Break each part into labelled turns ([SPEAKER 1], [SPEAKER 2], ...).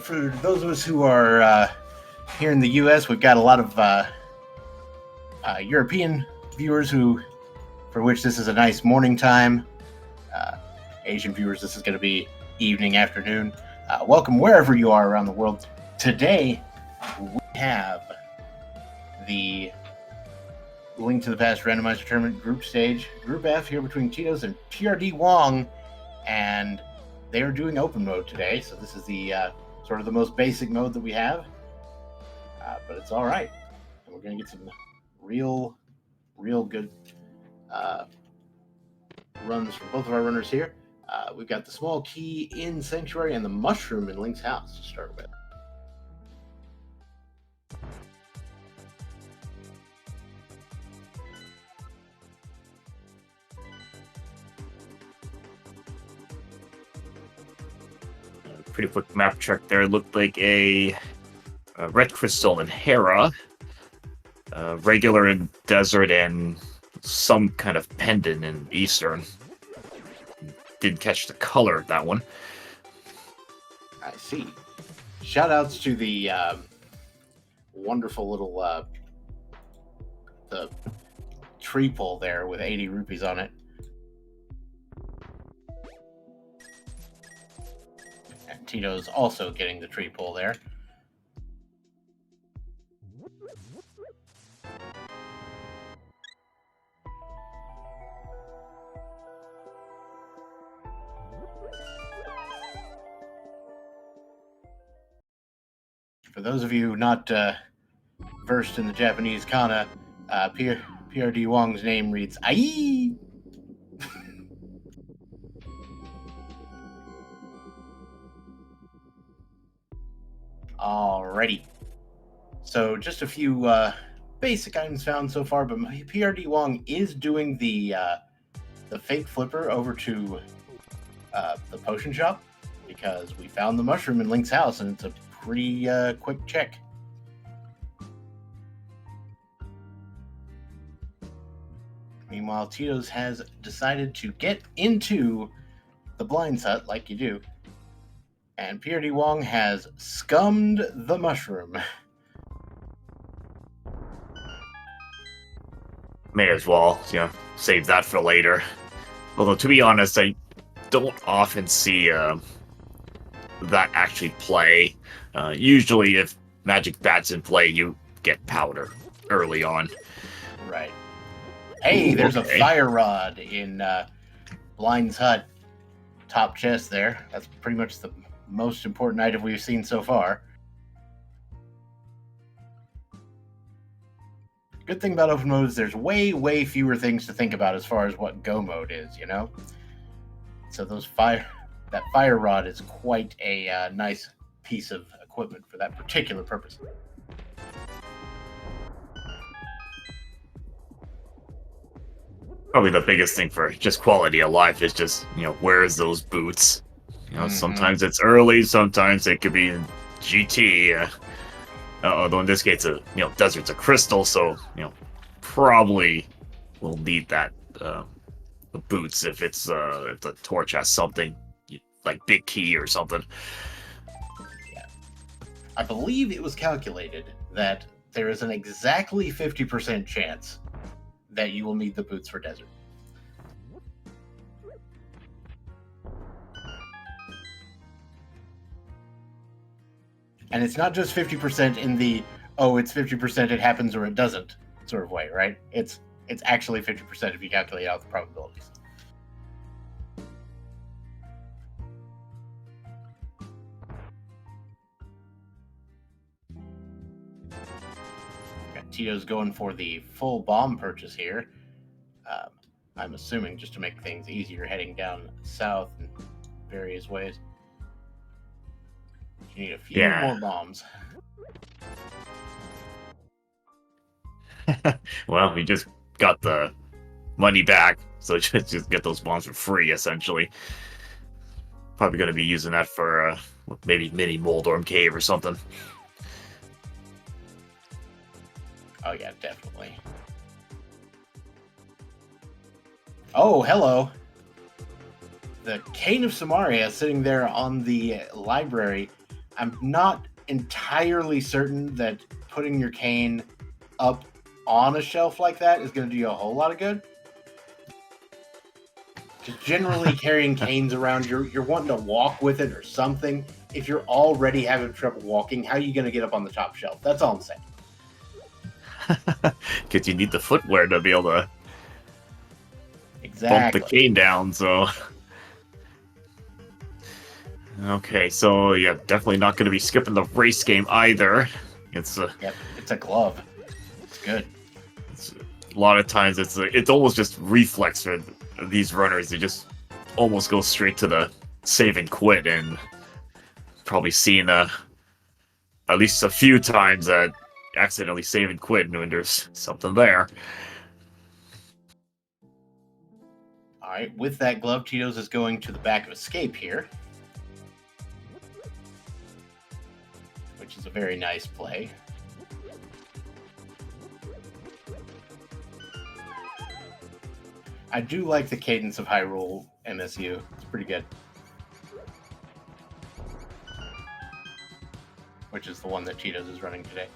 [SPEAKER 1] For those of us who are here in the U.S., we've got a lot of European viewers for which this is a nice morning time. Asian viewers, this is going to be evening, afternoon. Welcome wherever you are around the world. Today, we have the Link to the Past randomized tournament group stage, Group F, here between Titos and prdwong, and they are doing open mode today. So this is the sort of the most basic mode that we have, but it's all right. And we're going to get some real good runs from both of our runners here. We've got the small key in Sanctuary and the mushroom in Link's house to start with.
[SPEAKER 2] Pretty quick map check there. It looked like a red crystal in Hera, regular in desert, and some kind of pendant in Eastern. Didn't catch the color of that one.
[SPEAKER 1] I see. Shoutouts to the wonderful little the tree pole there with 80 rupees on it. And Tito's also getting the tree pole there. For those of you not versed in the Japanese kana, prdwong's name reads Ai. Alrighty. So just a few basic items found so far, but prdwong is doing the fake flipper over to the potion shop because we found the mushroom in Link's house, and it's a pretty quick check. Meanwhile, Titos has decided to get into the blinds hut like you do, and prdwong has scummed the mushroom.
[SPEAKER 2] May as well, save that for later. Although, to be honest, I don't often see that actually play. Usually, if Magic Bat's in play, you get powder early on.
[SPEAKER 1] Right. Hey, there's a fire rod in Blind's Hut top chest there. That's pretty much the most important item we've seen so far. Good thing about open mode is there's way fewer things to think about as far as what go mode is, you know? So that fire rod is quite a nice piece of equipment for that particular purpose.
[SPEAKER 2] Probably the biggest thing for just quality of life is just, where's those boots? Sometimes it's early, sometimes it could be in GT. Although in this case, desert's a crystal, so, probably will need that, the boots if it's, if the torch has something, like big key or something.
[SPEAKER 1] Yeah. I believe it was calculated that there is an exactly 50% chance that you will need the boots for desert. And it's not just 50% in the, it's 50%, it happens or it doesn't sort of way, right? It's actually 50% if you calculate out the probabilities. Got Tito's going for the full bomb purchase here. I'm assuming just to make things easier heading down south in various ways. You need a few more bombs.
[SPEAKER 2] Well, we just got the money back, so just get those bombs for free, essentially. Probably going to be using that for maybe mini Moldorm Cave or something.
[SPEAKER 1] Oh yeah, definitely. Oh, hello. The Cane of Samaria sitting there on the library I'm not entirely certain that putting your cane up on a shelf like that is going to do you a whole lot of good. Because generally carrying canes around, you're wanting to walk with it or something. If you're already having trouble walking, how are you going to get up on the top shelf? That's all I'm saying.
[SPEAKER 2] Because you need the footwear to be able to
[SPEAKER 1] Exactly.
[SPEAKER 2] bump the cane down, so... Okay, so yeah, definitely not going to be skipping the race game either. It's
[SPEAKER 1] Yep, it's a glove. It's good.
[SPEAKER 2] A lot of times it's almost just reflex for these runners. They just almost go straight to the save and quit, and probably seen at least a few times that accidentally save and quit when there's something there.
[SPEAKER 1] All right, with that glove, Titos is going to the back of escape here, which is a very nice play. I do like the cadence of Hyrule MSU. It's pretty good. Which is the one that Titos is running today.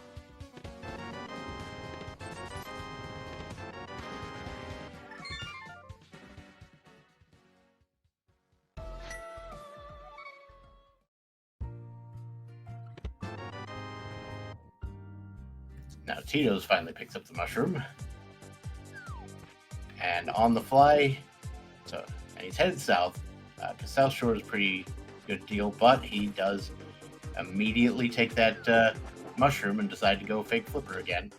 [SPEAKER 1] Now Titos finally picks up the mushroom. And on the fly, and he's headed south, because South Shore is a pretty good deal, but he does immediately take that mushroom and decide to go fake flipper again.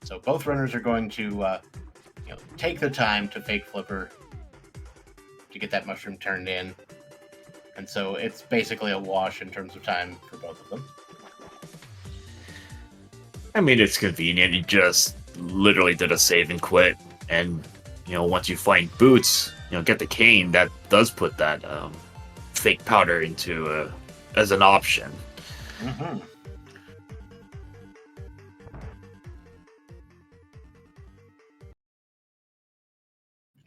[SPEAKER 1] So both runners are going to take the time to fake flipper to get that mushroom turned in. And so it's basically a wash in terms of time for both of them.
[SPEAKER 2] I mean, it's convenient. You just literally did a save and quit. And, once you find boots, get the cane, that does put that fake powder into as an option.
[SPEAKER 1] Mm-hmm.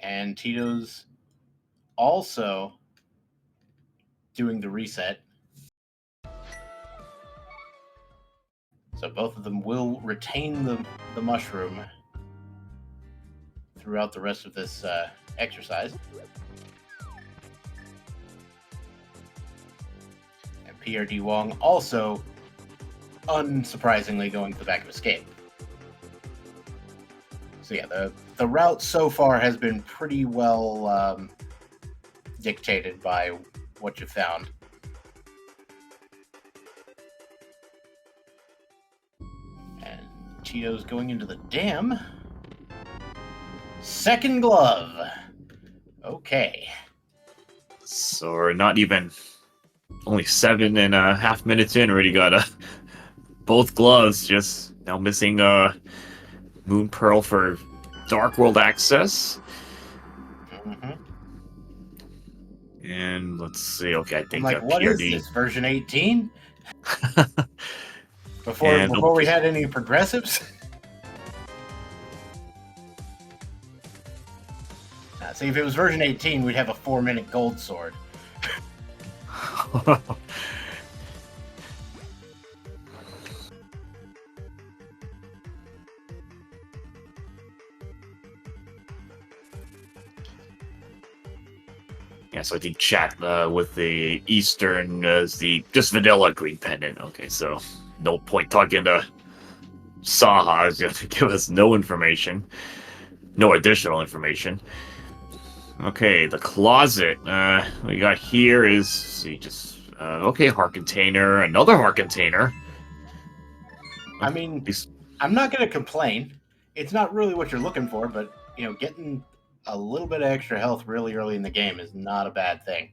[SPEAKER 1] And Titos also doing the reset. So both of them will retain the mushroom throughout the rest of this exercise. And prdwong also, unsurprisingly, going to the back of escape. So yeah, the route so far has been pretty well dictated by what you found. And Titos going into the dam. Second glove. Okay.
[SPEAKER 2] So we're not even only 7.5 minutes in, already got both gloves, just now missing Moon Pearl for Dark World access.
[SPEAKER 1] Mm-hmm.
[SPEAKER 2] And let's see, okay, I think
[SPEAKER 1] what
[SPEAKER 2] PRD...
[SPEAKER 1] is this, version 18? Before we had any progressives? See, if it was version 18, we'd have a 4-minute gold sword.
[SPEAKER 2] Yeah, so I think chat with the Eastern is the just vanilla green pendant. Okay, so no point talking to Saha. Is going to give us no information, no additional information. Okay, the closet we got here is okay, heart container, another heart container.
[SPEAKER 1] I mean, I'm not going to complain. It's not really what you're looking for, but getting a little bit of extra health really early in the game is not a bad thing.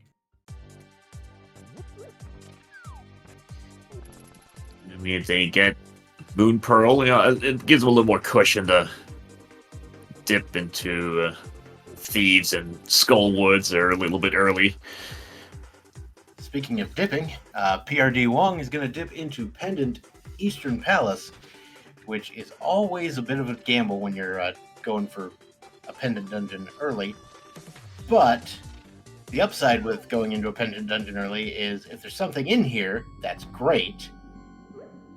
[SPEAKER 2] I mean, if they get Moon Pearl, it gives them a little more cushion to dip into Thieves and Skullwoods are a little bit early.
[SPEAKER 1] Speaking of dipping, prdwong is going to dip into Pendant Eastern Palace, which is always a bit of a gamble when you're going for a pendant dungeon early. But The upside with going into a pendant dungeon early is if there's something in here, that's great,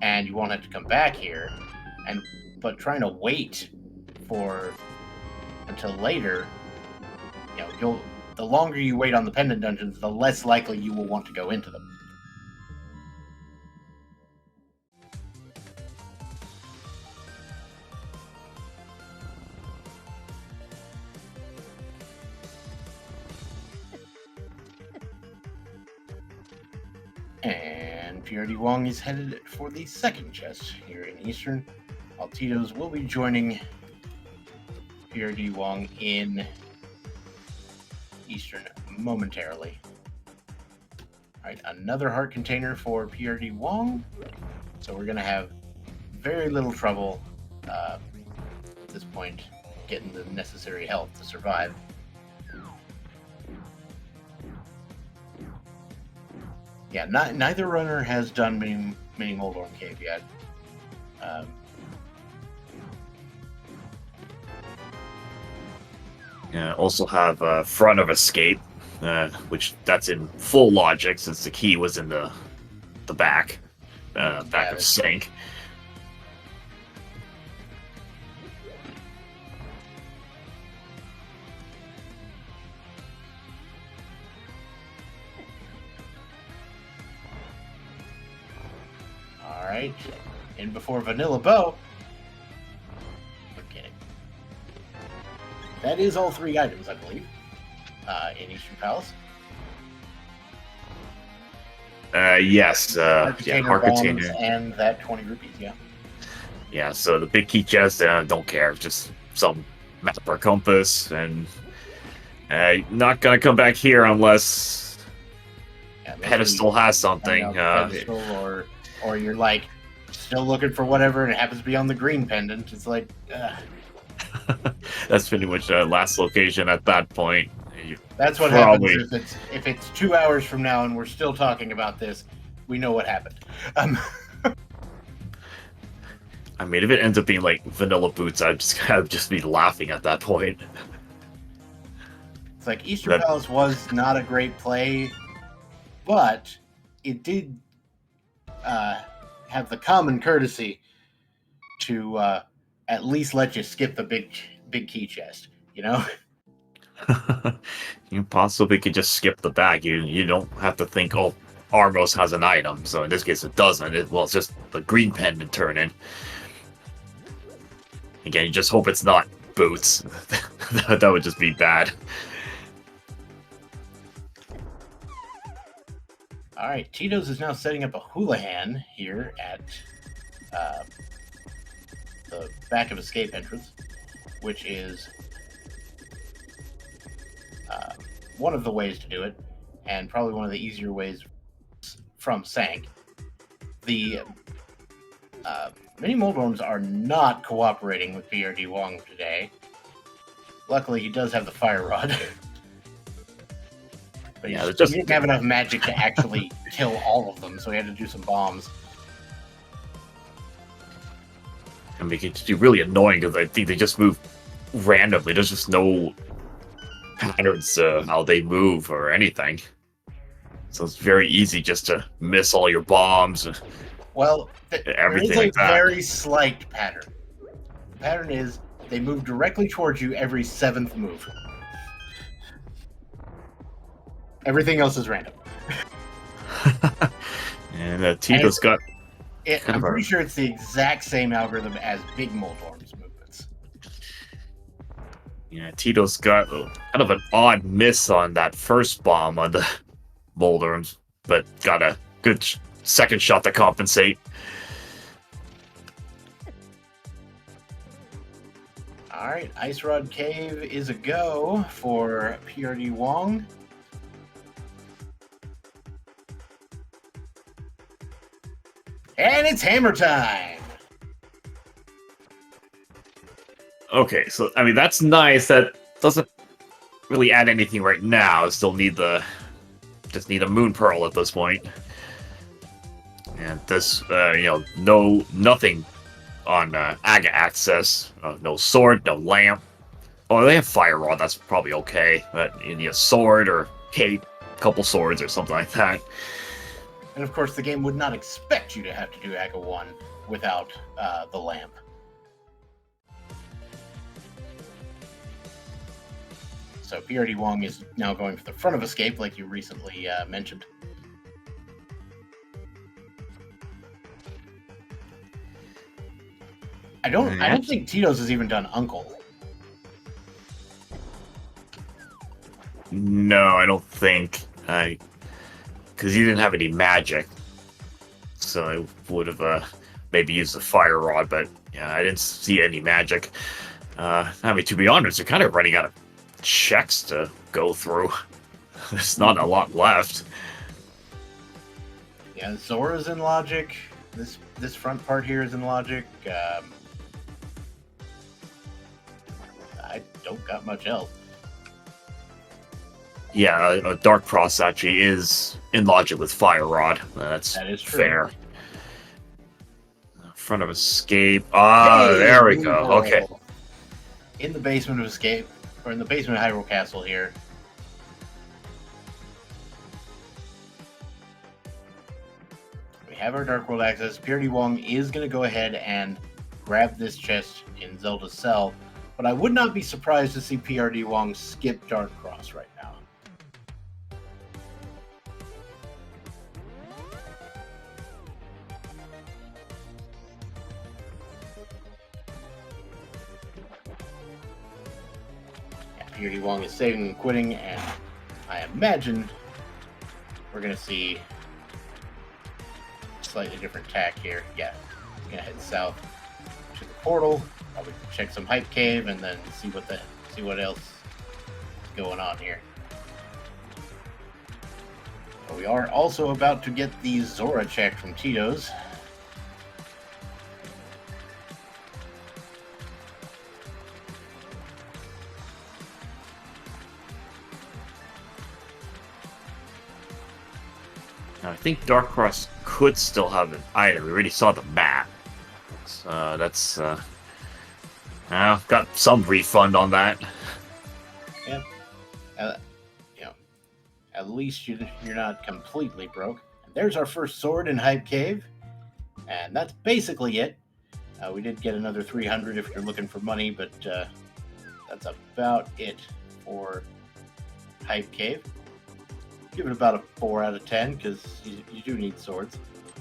[SPEAKER 1] and you won't have to come back here. But trying to wait until later, the longer you wait on the pendant dungeons, the less likely you will want to go into them. And prdwong is headed for the second chest here in Eastern. Titos will be joining prdwong in Eastern momentarily. Alright, another heart container for prdwong. So we're going to have very little trouble at this point getting the necessary health to survive. Yeah, neither runner has done mini Moldorm Cave yet.
[SPEAKER 2] Also have front of escape, which that's in full logic since the key was in the back of sink.
[SPEAKER 1] Alright, in before Vanilla Bow. I'm kidding. That is all 3 items, I believe, in Eastern Palace.
[SPEAKER 2] Yes,
[SPEAKER 1] heart
[SPEAKER 2] container.
[SPEAKER 1] And that 20 rupees, yeah.
[SPEAKER 2] Yeah, so the big key chest, don't care, just some map or compass, and not gonna come back here unless pedestal has something.
[SPEAKER 1] Pedestal or you're like still looking for whatever and it happens to be on the green pendant. It's like
[SPEAKER 2] that's pretty much the last location at that point.
[SPEAKER 1] That's what happens if it's 2 hours from now and we're still talking about this. We know what happened.
[SPEAKER 2] I mean, if it ends up being like vanilla boots, I'd just be laughing at that point.
[SPEAKER 1] It's like Eastern Palace was not a great play, but it did have the common courtesy to at least let you skip the big key chest, you know?
[SPEAKER 2] You possibly could just skip the bag. You don't have to think, oh, Armos has an item. So in this case, it doesn't. It's just the green pendant turning. Again, you just hope it's not boots. That would just be bad.
[SPEAKER 1] All right, Titos is now setting up a Houlihan here at the back of escape entrance, which is one of the ways to do it, and probably one of the easier ways from Sank. The mini Moldorms are not cooperating with prdwong today. Luckily, he does have the fire rod. But he didn't have enough magic to actually kill all of them, so he had to do some bombs.
[SPEAKER 2] I mean, it's really annoying because I think they just move randomly. There's just no patterns how they move or anything. So it's very easy just to miss all your bombs.
[SPEAKER 1] Well,
[SPEAKER 2] everything
[SPEAKER 1] there is
[SPEAKER 2] like that.
[SPEAKER 1] Very slight pattern. The pattern is they move directly towards you every 7th move. Everything else is random.
[SPEAKER 2] And Titos got...
[SPEAKER 1] I'm pretty sure it's the exact same algorithm as Big Moldorm's movements.
[SPEAKER 2] Yeah, Titos got kind of an odd miss on that first bomb on the Moldorms, but got a good second shot to compensate.
[SPEAKER 1] Alright, Ice Rod Cave is a go for prdwong. And it's hammer time!
[SPEAKER 2] Okay, so, I mean, that's nice. That doesn't really add anything right now. Still need just need a Moon Pearl at this point. And this, nothing on Aga access. No sword, no lamp. Oh, they have Fire Rod. That's probably okay. But you need a sword or cape, couple swords, or something like that.
[SPEAKER 1] And of course, the game would not expect you to have to do AGA 1 without the lamp. So prdwong is now going for the front of escape, like you recently mentioned. I don't think Titos has even done Uncle.
[SPEAKER 2] No, I don't think. Because he didn't have any magic, so I would have maybe used the fire rod. But yeah, I didn't see any magic. I mean, to be honest, they're kind of running out of checks to go through. There's not a lot left.
[SPEAKER 1] Yeah, Zora's in logic. This front part here is in logic. I don't got much else.
[SPEAKER 2] Yeah, a Dark Cross actually is in logic with Fire Rod. That is true. Fair. Front of escape. Ah, hey, there we go. Okay.
[SPEAKER 1] In the basement of escape, or in the basement of Hyrule Castle here. We have our Dark World access. prdwong is going to go ahead and grab this chest in Zelda's cell, but I would not be surprised to see prdwong skip Dark Cross right now. prdwong is saving and quitting, and I imagine we're going to see a slightly different tack here. Yeah, he's going to head south to the portal, probably check some Hype Cave, and then see what else is going on here. But we are also about to get the Zora check from Titos.
[SPEAKER 2] Now, I think Dark Cross could still have an item. We already saw the map. So that's got some refund on that.
[SPEAKER 1] Yeah. At least you're not completely broke. And there's our first sword in Hype Cave. And that's basically it. We did get another 300 if you're looking for money, but that's about it for Hype Cave. Give it about a 4 out of 10 because you do need swords.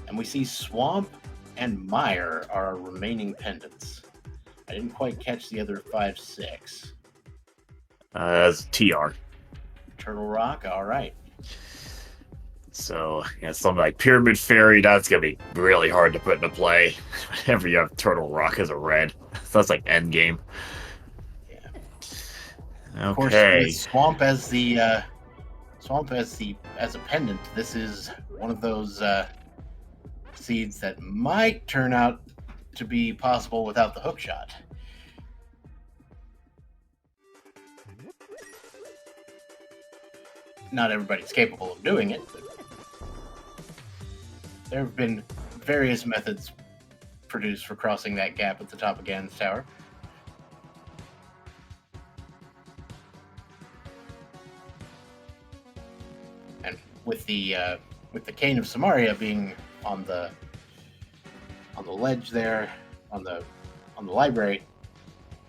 [SPEAKER 1] And we see Swamp and Mire are our remaining pendants. I didn't quite catch the other 5, 6.
[SPEAKER 2] That's TR.
[SPEAKER 1] Turtle Rock, all right.
[SPEAKER 2] So, yeah, something like Pyramid Fairy, that's going to be really hard to put into play whenever you have Turtle Rock as a red. So that's like endgame.
[SPEAKER 1] Yeah.
[SPEAKER 2] Okay.
[SPEAKER 1] Of course, with Swamp as the as a pendant, this is one of those seeds that might turn out to be possible without the hook shot. Not everybody's capable of doing it, but there have been various methods produced for crossing that gap at the top of Ganon's Tower. And with the Cane of Samaria being on the ledge there, on the library,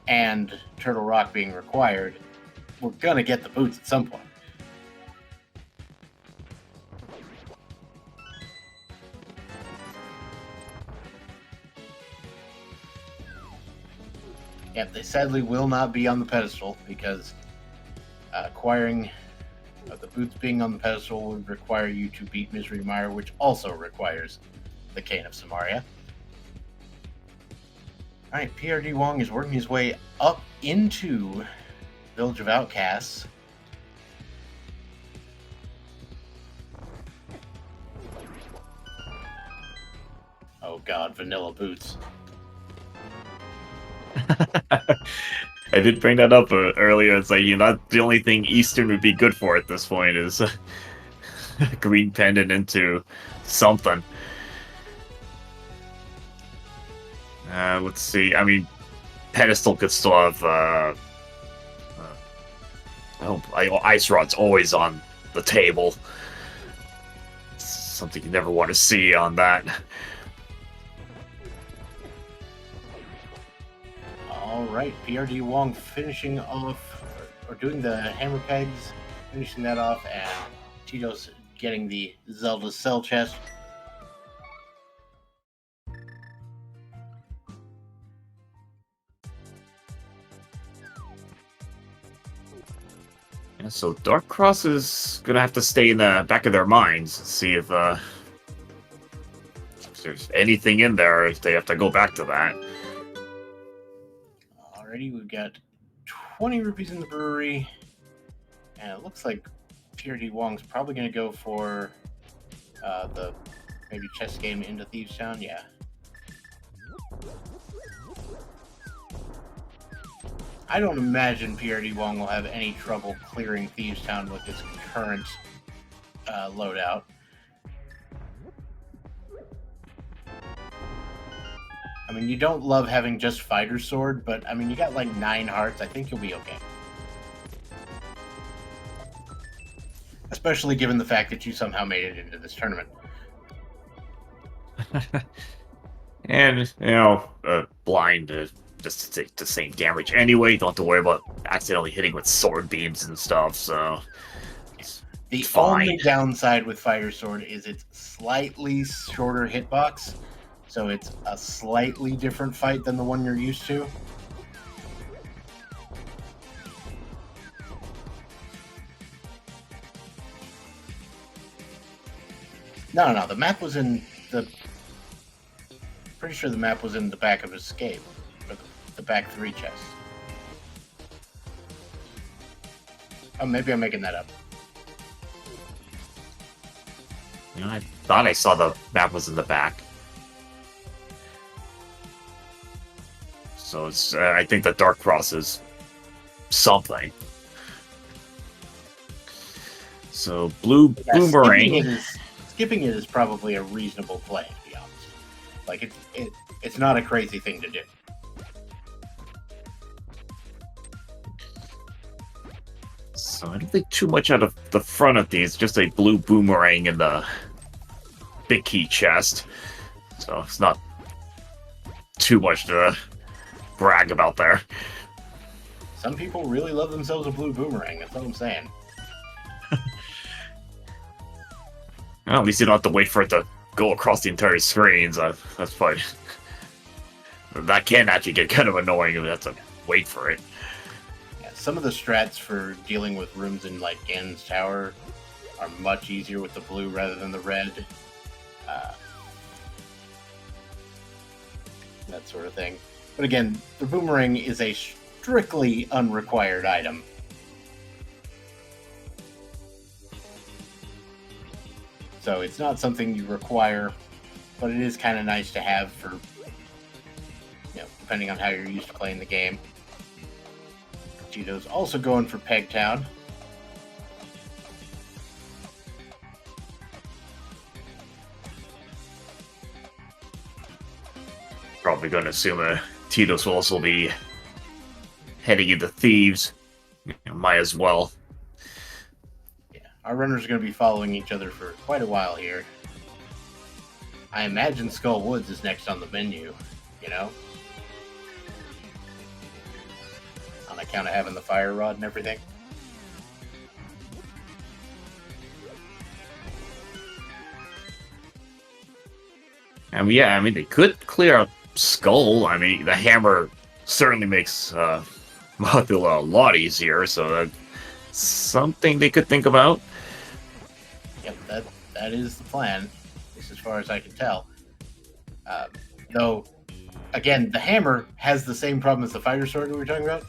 [SPEAKER 1] and Turtle Rock being required, we're gonna get the boots at some point. Yeah, they sadly will not be on the pedestal because acquiring the boots being on the pedestal would require you to beat Misery Mire, which also requires the Cane of Samaria. Alright, prdwong is working his way up into Village of Outcasts. Oh god, vanilla boots.
[SPEAKER 2] I did bring that up earlier. It's like, the only thing Eastern would be good for at this point is green pendant into something. Let's see. I mean, pedestal could still have Ice Rod's always on the table. Something you never want to see on that.
[SPEAKER 1] All right, prdwong finishing off, or doing the hammer pegs, finishing that off, and Titos getting the Zelda cell chest.
[SPEAKER 2] Yeah, so Dark Cross is gonna have to stay in the back of their minds, see if there's anything in there, if they have to go back to that.
[SPEAKER 1] Alrighty, we've got 20 rupees in the brewery, and it looks like prdwong's probably going to go for the maybe chess game into Thieves Town. Yeah. I don't imagine prdwong will have any trouble clearing Thieves Town with its current loadout. I mean, you don't love having just Fighter Sword, but I mean, you got like 9 hearts. I think you'll be okay. Especially given the fact that you somehow made it into this tournament.
[SPEAKER 2] And, you know, blind just to take the same damage anyway. Don't have to worry about accidentally hitting with sword beams and stuff, so...
[SPEAKER 1] The
[SPEAKER 2] fine.
[SPEAKER 1] only downside with Fighter Sword is its slightly shorter hitbox, so it's a slightly different fight than the one you're used to. No, the map was in the... Pretty sure the map was in the back of Escape, or the back 3 chests. Oh, maybe I'm making that up.
[SPEAKER 2] You know, I thought I saw the map was in the back. So it's, I think the Dark Cross is something. So blue
[SPEAKER 1] Yeah,
[SPEAKER 2] boomerang.
[SPEAKER 1] Skipping it is probably a reasonable play, to be honest. Like it's not a crazy thing to do.
[SPEAKER 2] So I don't think too much out of the front of these. Just a blue boomerang in the big key chest. So it's not too much to brag about there.
[SPEAKER 1] Some people really love themselves a blue boomerang. That's all I'm saying.
[SPEAKER 2] Well, at least you don't have to wait for it to go across the entire screen. So that's fine. That can actually get kind of annoying if you have to wait for it.
[SPEAKER 1] Yeah, some of the strats for dealing with rooms in like Ganon's Tower are much easier with the blue rather than the red. That sort of thing. But again, the boomerang is a strictly unrequired item. So it's not something you require, but it is kind of nice to have for, you know, depending on how you're used to playing the game. Titos also going for Pegtown.
[SPEAKER 2] Probably going to assume Titos will also be heading into Thieves. You know, might as well.
[SPEAKER 1] Yeah, our runners are going to be following each other for quite a while here. I imagine Skull Woods is next on the menu, you know? On account of having the fire rod and everything.
[SPEAKER 2] I mean, yeah, I mean, they could clear out Skull. I mean, the hammer certainly makes Mothula a lot easier, so that's something they could think about.
[SPEAKER 1] Yep, that is the plan, at least as far as I can tell. Though, again, the hammer has the same problem as the fighter sword we were talking about,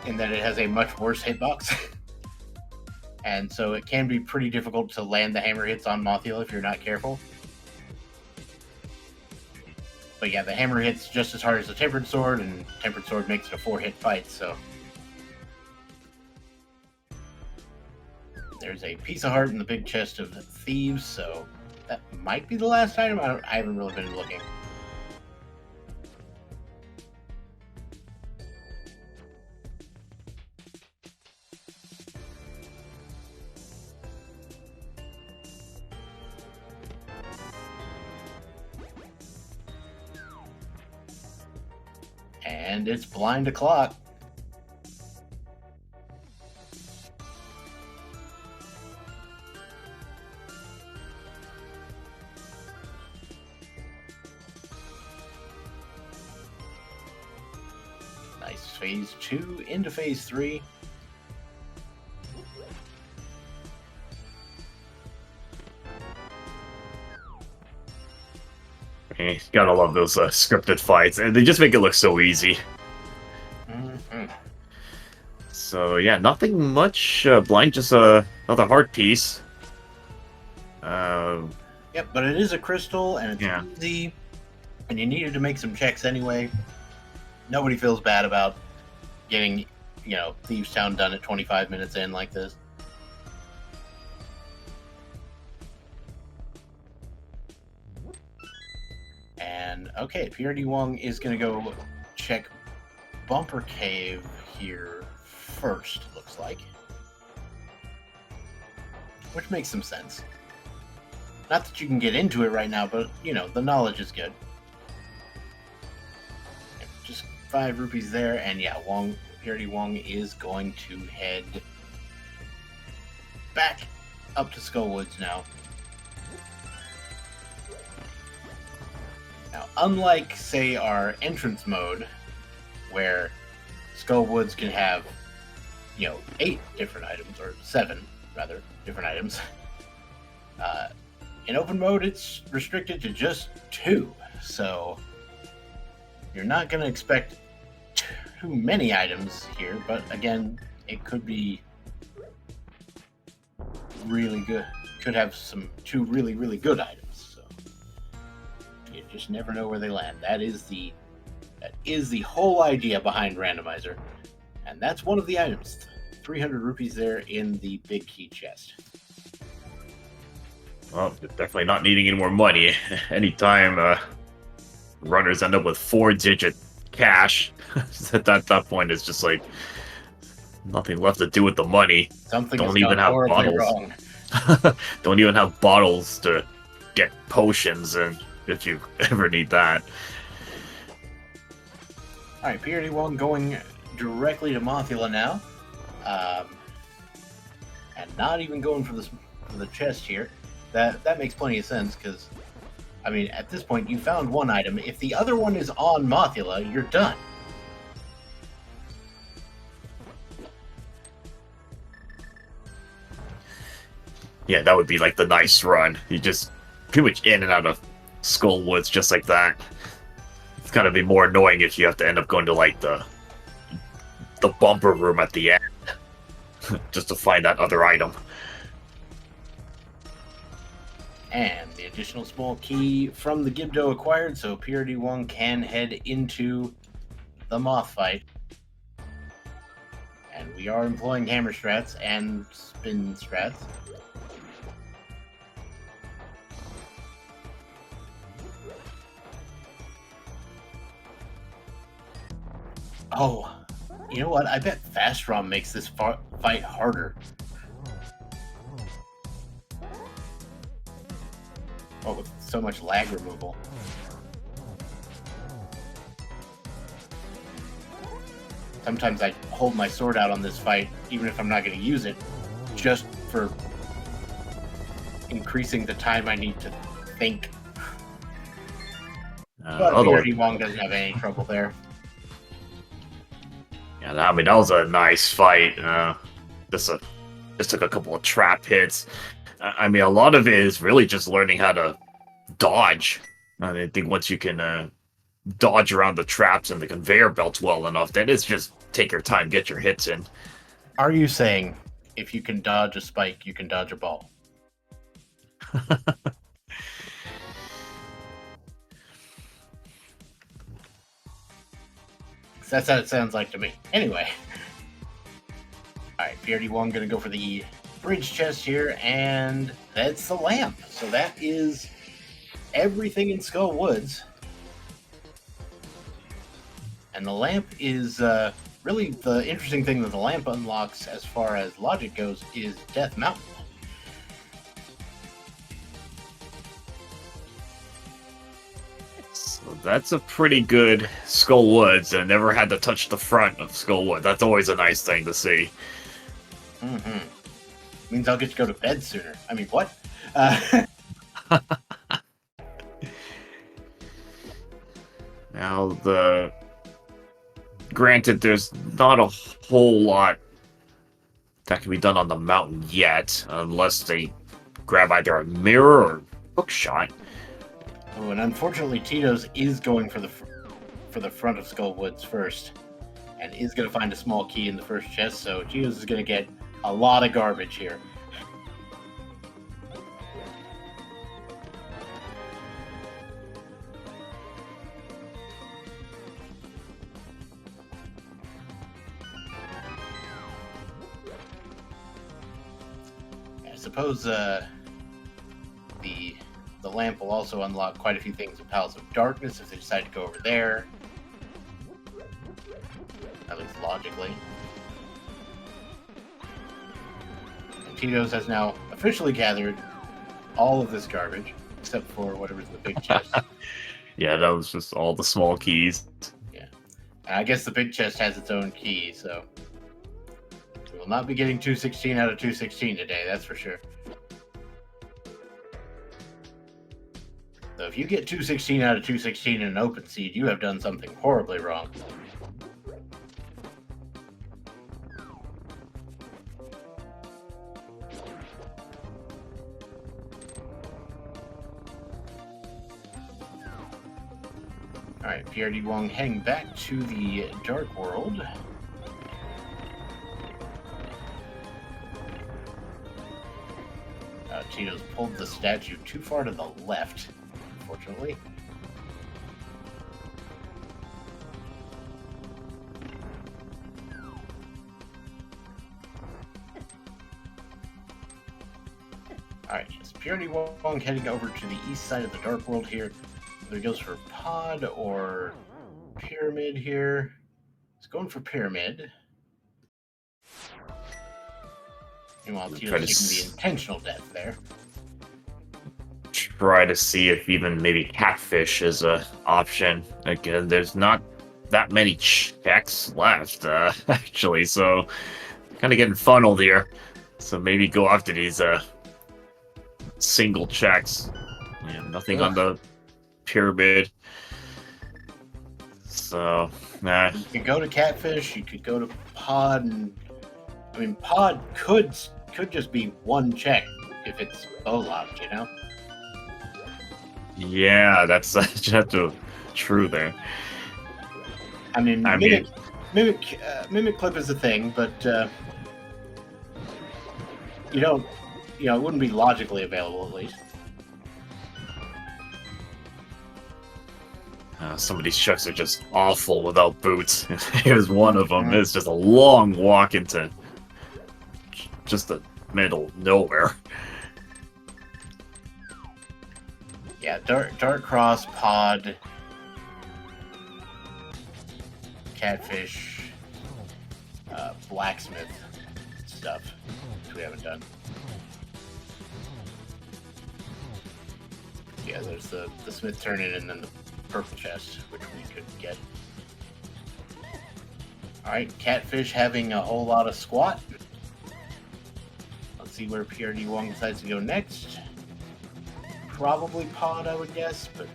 [SPEAKER 1] in that it has a much worse hitbox. And so it can be pretty difficult to land the hammer hits on Mothula if you're not careful. But yeah, the hammer hits just as hard as the Tempered Sword, and Tempered Sword makes it a 4-hit fight, so... There's a piece of heart in the big chest of Thieves, so that might be the last item. I haven't really been looking. And it's blind o'clock. Nice. Phase 2 into Phase 3.
[SPEAKER 2] Gotta love those scripted fights, and they just make it look so easy. So yeah, nothing much. Blind, just another heart piece.
[SPEAKER 1] Yep, but it is a crystal, and it's easy, and you needed to make some checks anyway. Nobody feels bad about getting, Thieves Town done at 25 minutes in like this. And okay, prdwong is going to go check Bumper Cave here first, looks like. Which makes some sense. Not that you can get into it right now, but, the knowledge is good. Just 5 rupees there, and yeah, prdwong is going to head back up to Skullwoods now. Now, unlike, say, our entrance mode, where Skullwoods can have, 8 different items, or 7, rather, different items, in open mode, it's restricted to just 2, so you're not going to expect too many items here, but again, it could be really good. Could have 2 really, really good items. You just never know where they land. That is the whole idea behind randomizer, and that's one of the items. 300 rupees there in the big key chest.
[SPEAKER 2] Well, definitely not needing any more money. Anytime runners end up with 4-digit cash, at that point, it's just like nothing left to do with the money.
[SPEAKER 1] Don't even have bottles. Wrong.
[SPEAKER 2] Don't even have bottles to get potions and. If you ever need that.
[SPEAKER 1] Alright, prdwong going directly to Mothula now. And not even going for the chest here. That makes plenty of sense, because, at this point, you found one item. If the other one is on Mothula, you're done.
[SPEAKER 2] Yeah, that would be like the nice run. You just pretty much in and out of Skullwoods just like that. It's gotta be more annoying if you have to end up going to like the bumper room at the end just to find that other item.
[SPEAKER 1] And the additional small key from the Gibdo acquired, so prdwong can head into the moth fight. And we are employing hammer strats and spin strats. Oh, you know what? I bet Fast ROM makes this fight harder. Oh, with so much lag removal. Sometimes I hold my sword out on this fight, even if I'm not going to use it, just for increasing the time I need to think. But prdwong doesn't have any trouble there.
[SPEAKER 2] Yeah, that was a nice fight. Just took a couple of trap hits. A lot of it is really just learning how to dodge. I think once you can dodge around the traps and the conveyor belts well enough, then it's just take your time, get your hits in.
[SPEAKER 1] Are you saying if you can dodge a spike, you can dodge a ball? That's how it sounds like to me. Anyway. Alright, prdwong gonna go for the bridge chest here, and that's the lamp. So that is everything in Skullwoods. And the lamp is really the interesting thing that the lamp unlocks as far as logic goes is Death Mountain.
[SPEAKER 2] So that's a pretty good Skull Woods. I never had to touch the front of Skull Wood. That's always a nice thing to see.
[SPEAKER 1] Mm-hmm. Means I'll get to go to bed sooner. I mean, what?
[SPEAKER 2] Now, granted, there's not a whole lot that can be done on the mountain yet, unless they grab either a mirror or hookshot.
[SPEAKER 1] Oh, and unfortunately, Titos is going for the front of Skull Woods first, and is going to find a small key in the first chest. So Titos is going to get a lot of garbage here. I suppose the lamp will also unlock quite a few things in Palace of Darkness if they decide to go over there. At least logically. And Titos has now officially gathered all of this garbage, except for whatever's in the big chest.
[SPEAKER 2] Yeah, that was just all the small keys.
[SPEAKER 1] Yeah. And I guess the big chest has its own key, so we will not be getting 216 out of 216 today, that's for sure. So if you get 216 out of 216 in an open seed, you have done something horribly wrong. Alright, prdwong heading back to the Dark World. Titos pulled the statue too far to the left, unfortunately. Alright, yes, prdwong heading over to the east side of the Dark World here. Whether he goes for pod or pyramid here. He's going for pyramid. Meanwhile, Titos taking the intentional death there.
[SPEAKER 2] Try to see if even maybe catfish is a option. Again, there's not that many checks left, actually, so kind of getting funneled here. So maybe go after these single checks. Yeah, nothing on the pyramid. So, nah.
[SPEAKER 1] You could go to catfish, you could go to pod, and I mean, pod could just be one check if it's bow locked, you know?
[SPEAKER 2] Yeah, that's just true there.
[SPEAKER 1] I mean, mimic clip is a thing, but it wouldn't be logically available at least.
[SPEAKER 2] Some of these checks are just awful without boots. Here's one of them. It's just a long walk into just the middle of nowhere.
[SPEAKER 1] Yeah, Dark Cross, pod, catfish, blacksmith stuff, which we haven't done. Yeah, there's the smith turn-in and then the purple chest, which we could get. Alright, catfish having a whole lot of squat. Let's see where prdwong decides to go next. Probably pod, I would guess, but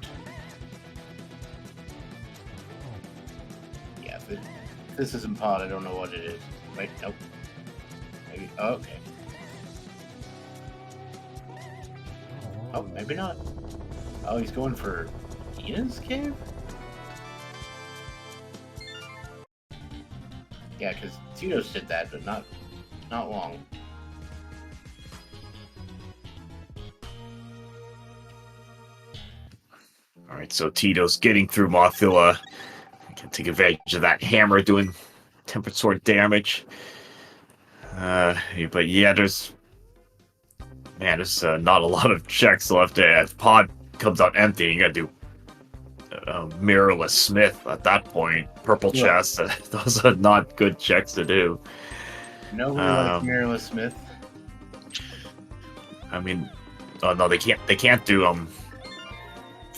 [SPEAKER 1] yeah, if this isn't pod, I don't know what it is. Wait, nope. Maybe, oh, okay. Oh, maybe not. Oh, he's going for Ina's cave? Yeah, because Titos did that, but not long.
[SPEAKER 2] Alright, so Titos getting through Mothula. Can take advantage of that hammer doing tempered sword damage. But yeah, there's not a lot of checks left. If pod comes out empty, you gotta do mirrorless smith at that point. Purple chest. Those are not good checks to do.
[SPEAKER 1] Nobody likes mirrorless smith.
[SPEAKER 2] I mean, oh no, they can't do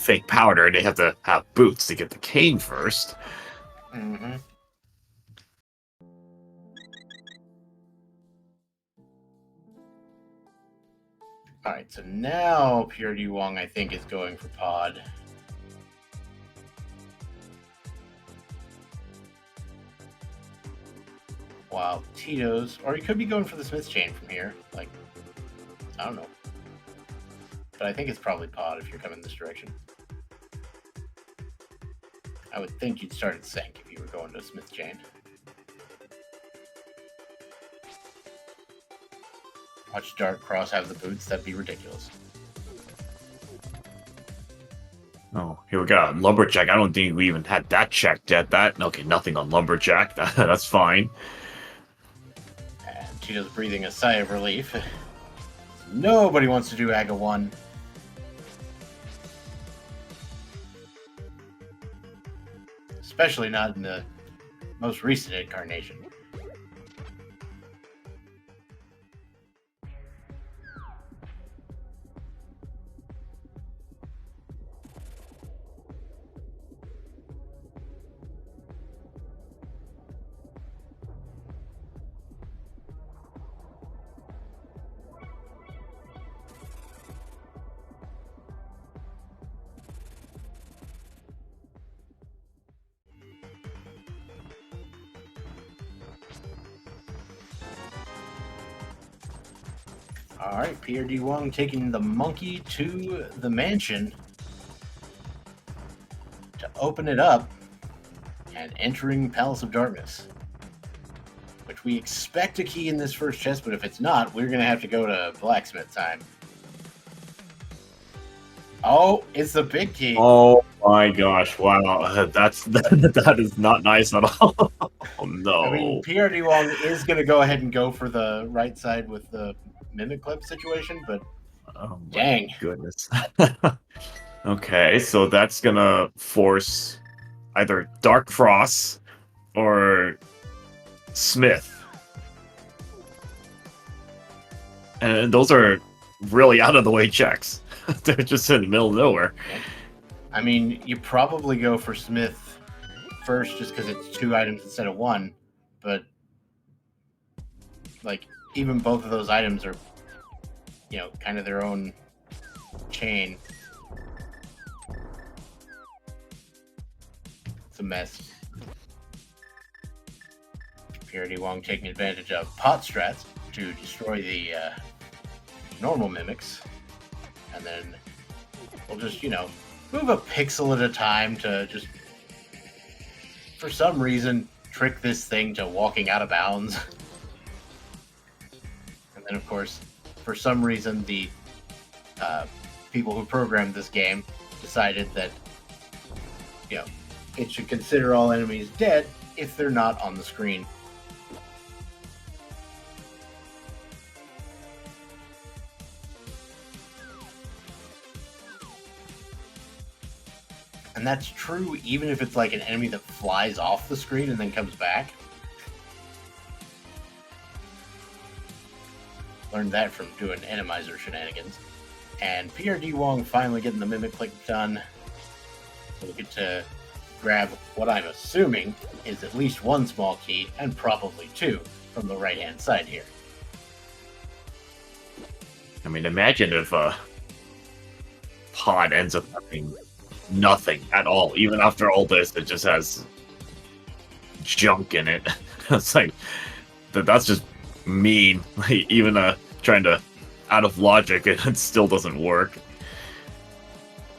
[SPEAKER 2] fake powder, they have to have boots to get the cane first.
[SPEAKER 1] Mm-hmm. Alright, so now prdwong, I think, is going for pod. While Titos, or he could be going for the Smith's chain from here. Like, I don't know. But I think it's probably pod if you're coming this direction. I would think you'd start at sync if you were going to Smith's chain. Watch Dark Cross have the boots, that'd be ridiculous.
[SPEAKER 2] Oh, here we go. Lumberjack. I don't think we even had that checked yet. Okay, nothing on Lumberjack. That's fine.
[SPEAKER 1] And Tito's breathing a sigh of relief. Nobody wants to do Aga 1. Especially not in the most recent incarnation. Alright, prdwong taking the monkey to the mansion to open it up and entering Palace of Darkness. Which we expect a key in this first chest, but if it's not, we're going to have to go to blacksmith time. Oh, it's the big key.
[SPEAKER 2] Oh my gosh, wow. That is not nice at all. Oh no.
[SPEAKER 1] I mean, prdwong is going to go ahead and go for the right side with the Mimic Clip situation, but
[SPEAKER 2] oh my
[SPEAKER 1] dang.
[SPEAKER 2] Goodness. Okay, so that's gonna force either Dark Cross or Smith. And those are really out of the way checks. They're just in the middle of nowhere.
[SPEAKER 1] I mean, you probably go for Smith first just because it's 2 items instead of 1, but like even both of those items are, you know, kind of their own chain. It's a mess. prdwong taking advantage of pot strats to destroy the normal mimics, and then we'll just, you know, move a pixel at a time to just, for some reason, trick this thing to walking out of bounds. And then, of course, for some reason, the people who programmed this game decided that, you know, it should consider all enemies dead if they're not on the screen. And that's true even if it's like an enemy that flies off the screen and then comes back. Learned that from doing Enemizer shenanigans. And prdwong finally getting the Mimic Click done. So we get to grab what I'm assuming is at least 1 small key, and probably 2 from the right-hand side here.
[SPEAKER 2] I mean, imagine if Pod ends up having nothing at all. Even after all this, it just has junk in it. It's like, that's just mean. Like, even trying to, out of logic, it still doesn't work.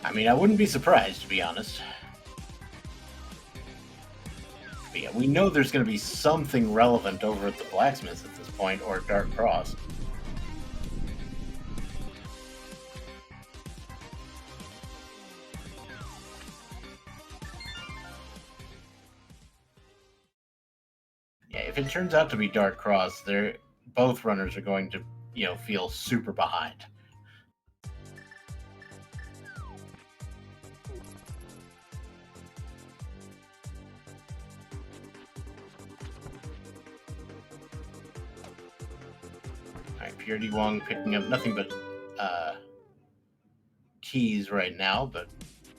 [SPEAKER 1] I mean, I wouldn't be surprised, to be honest. But yeah, we know there's going to be something relevant over at the blacksmith at this point, or Dark Cross. Yeah, if it turns out to be Dark Cross, both runners are going to, you know, feel super behind. Alright, prdwong picking up nothing but keys right now, but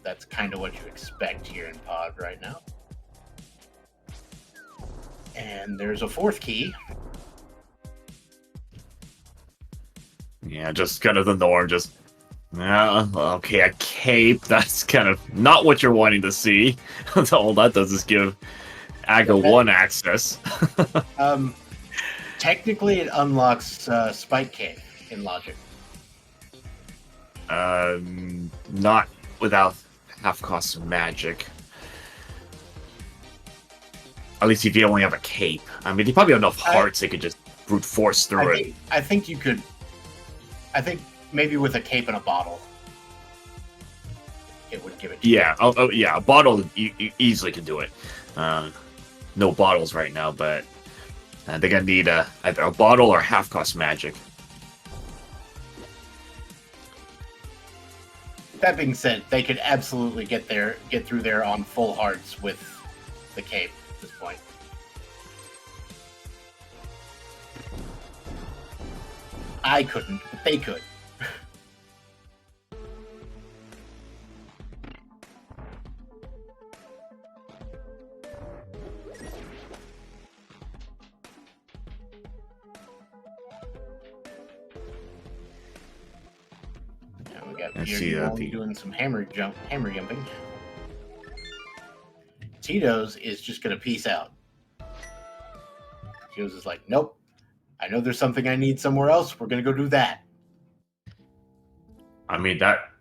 [SPEAKER 1] that's kind of what you expect here in Pod right now. And there's a fourth key.
[SPEAKER 2] Yeah, just kind of the norm. Just okay, a cape. That's kind of not what you're wanting to see. All that does is give Aga 1 access.
[SPEAKER 1] Technically, it unlocks Spike Cave in Logic.
[SPEAKER 2] Not without half-cost magic. At least if you only have a cape. I mean, you probably have enough hearts they could just brute force through it.
[SPEAKER 1] I think you could. I think maybe with a cape and a bottle, it would give it to you.
[SPEAKER 2] Yeah, yeah, a bottle you easily can do it. No bottles right now, but they're gonna need either a bottle or half-cost magic.
[SPEAKER 1] That being said, they could absolutely get through there on full hearts with the cape at this point. I couldn't, but they could. Now we got prdwong doing some hammer jumping. Titos is just gonna peace out. Titos is like, nope. I know there's something I need somewhere else. We're gonna go do that.
[SPEAKER 2] I mean that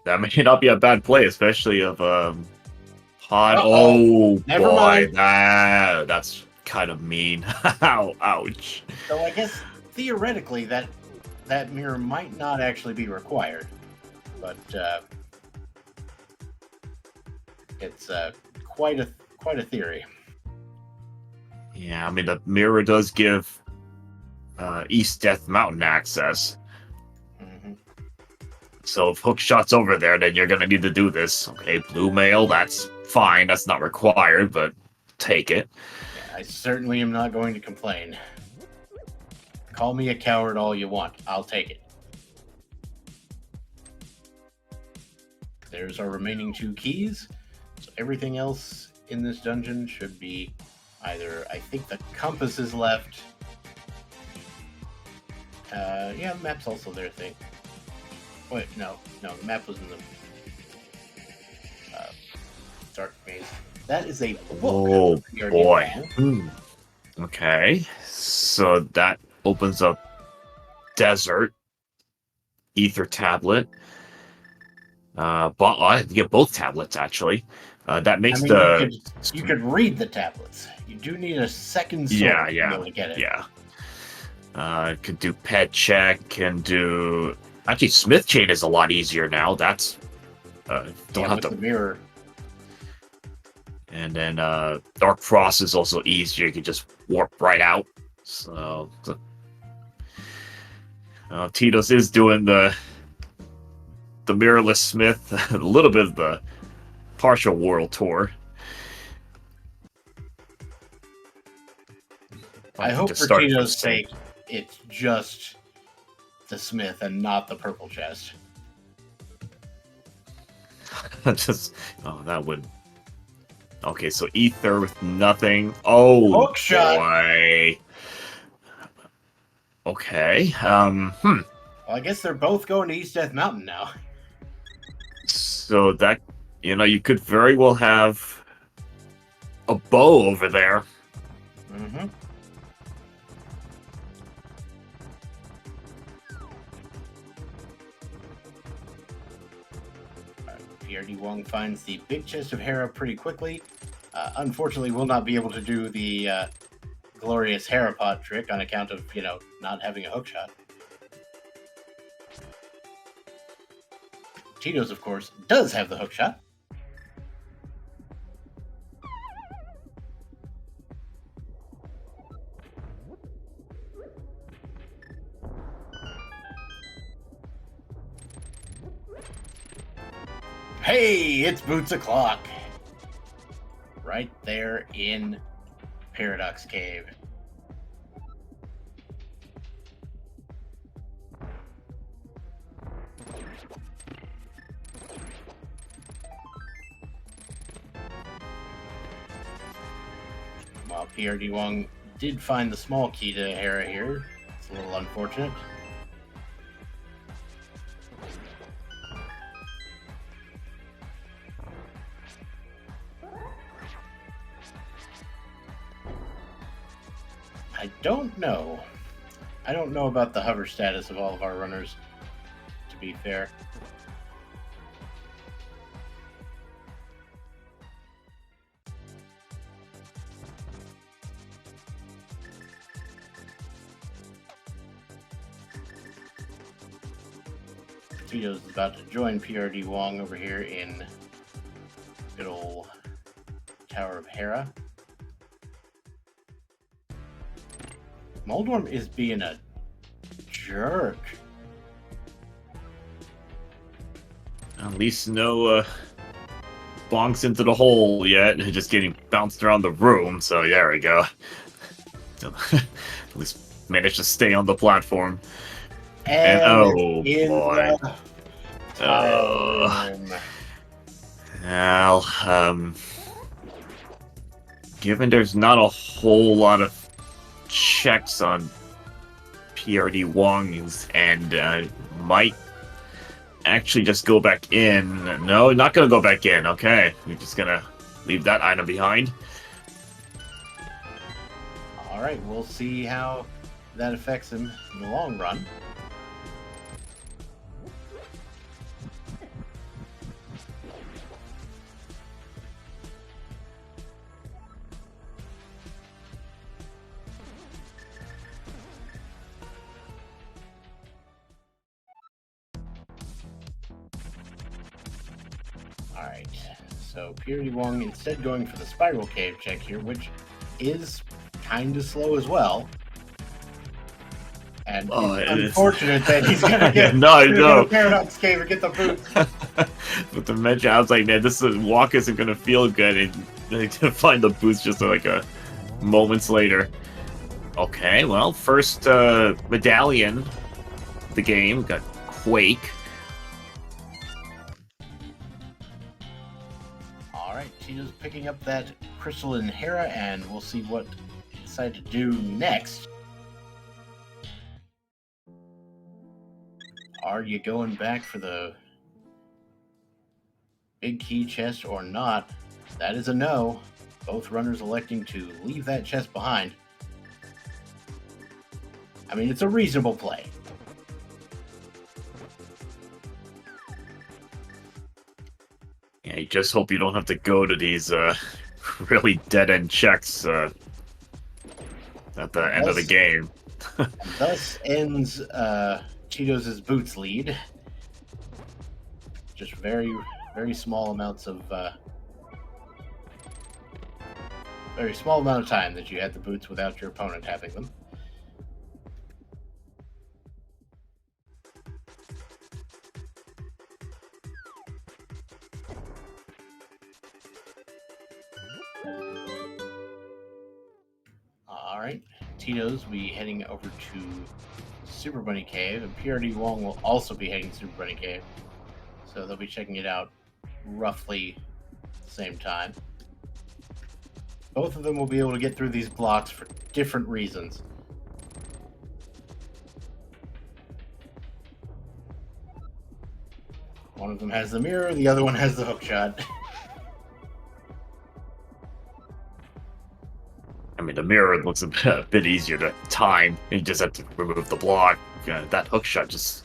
[SPEAKER 2] may not be a bad play, especially of Pod.
[SPEAKER 1] Uh-oh.
[SPEAKER 2] Oh
[SPEAKER 1] Never
[SPEAKER 2] boy,
[SPEAKER 1] mind.
[SPEAKER 2] that's kind of mean. Ouch.
[SPEAKER 1] So I guess theoretically that mirror might not actually be required, but it's quite a theory.
[SPEAKER 2] Yeah, I mean the mirror does give East Death Mountain access.
[SPEAKER 1] Mm-hmm.
[SPEAKER 2] So if Hookshot's over there, then you're gonna need to do this. Okay, blue mail, that's fine. That's not required, but take it.
[SPEAKER 1] Yeah, I certainly am not going to complain. Call me a coward all you want. I'll take it. There's our remaining 2 keys. So everything else in this dungeon should be either, I think the compass is left. Yeah, the map's also there, I think. Wait, no, the map was in the dark maze. That is a book.
[SPEAKER 2] Oh boy. Okay, so that opens up desert, ether tablet. I have to get both tablets actually. That makes
[SPEAKER 1] you could read the tablets. You do need a second sword to be able to get it.
[SPEAKER 2] Yeah. Could do pet check, can do... Actually, Smith Chain is a lot easier now. That's... don't have to...
[SPEAKER 1] the mirror.
[SPEAKER 2] And then Dark Frost is also easier. You can just warp right out. So... Titos is doing the Mirrorless Smith, a little bit of the partial world tour.
[SPEAKER 1] I hope for Titos' sake, it's just the Smith and not the purple chest.
[SPEAKER 2] That would... Okay, so Ether with nothing. Oh,
[SPEAKER 1] Hookshot.
[SPEAKER 2] Boy. Okay,
[SPEAKER 1] Well, I guess they're both going to East Death Mountain now.
[SPEAKER 2] So that, you could very well have a bow over there.
[SPEAKER 1] Mm-hmm. prdwong finds the big chest of Hera pretty quickly. Unfortunately, will not be able to do the glorious Hera pot trick on account of, not having a hookshot. Titos, of course, does have the hookshot. Hey, it's Boots O'Clock. Right there in Paradox Cave. prdwong did find the small key to Hera here. It's a little unfortunate. I don't know. I don't know about the hover status of all of our runners, to be fair. Titos is about to join prdwong over here in good old Tower of Hera. Moldworm is being a jerk.
[SPEAKER 2] At least no bonks into the hole yet. Just getting bounced around the room. So yeah, there we go. At least managed to stay on the platform. And oh boy. Well, given there's not a whole lot of checks on prdwong's and might actually just go back in. No, not gonna go back in. Okay, we're just gonna leave that item behind.
[SPEAKER 1] All right, we'll see how that affects him in the long run. Alright, so prdwong instead going for the spiral cave check here, which is kind of slow as well. And it's unfortunate that he's going to get
[SPEAKER 2] no.
[SPEAKER 1] Paradox Cave and get the boot.
[SPEAKER 2] But the mention, I was like, man, this walk isn't going to feel good. And to find the boots just like a moments later. Okay, well, first medallion of the game got Quake.
[SPEAKER 1] Alright, Tito's picking up that crystal in Hera, and we'll see what he decides to do next. Are you going back for the big key chest or not? That is a no. Both runners electing to leave that chest behind. I mean, it's a reasonable play.
[SPEAKER 2] Yeah, you just hope you don't have to go to these really dead-end checks at the end of the game.
[SPEAKER 1] And thus ends Titos' boots lead. Just very, very small amounts of very small amount of time that you had the boots without your opponent having them. Alright, Titos will be heading over to Super Bunny Cave, and prdwong will also be heading to Super Bunny Cave. So they'll be checking it out roughly the same time. Both of them will be able to get through these blocks for different reasons. One of them has the mirror, the other one has the hookshot.
[SPEAKER 2] I mean, the mirror looks a bit easier to time. You just have to remove the block. That hookshot it's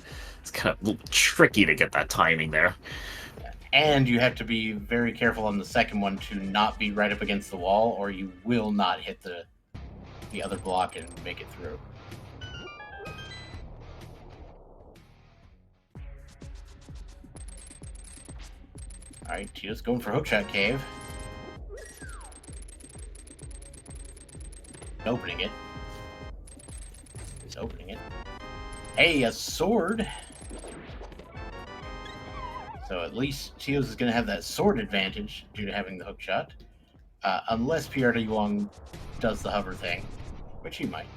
[SPEAKER 2] kind of a little tricky to get that timing there.
[SPEAKER 1] And you have to be very careful on the second one to not be right up against the wall, or you will not hit the other block and make it through. Alright, Tito's going for Hookshot Cave. Opening it. He's opening it. Hey, a sword! So at least Titos is going to have that sword advantage due to having the hookshot. Unless prdwong does the hover thing, which he might.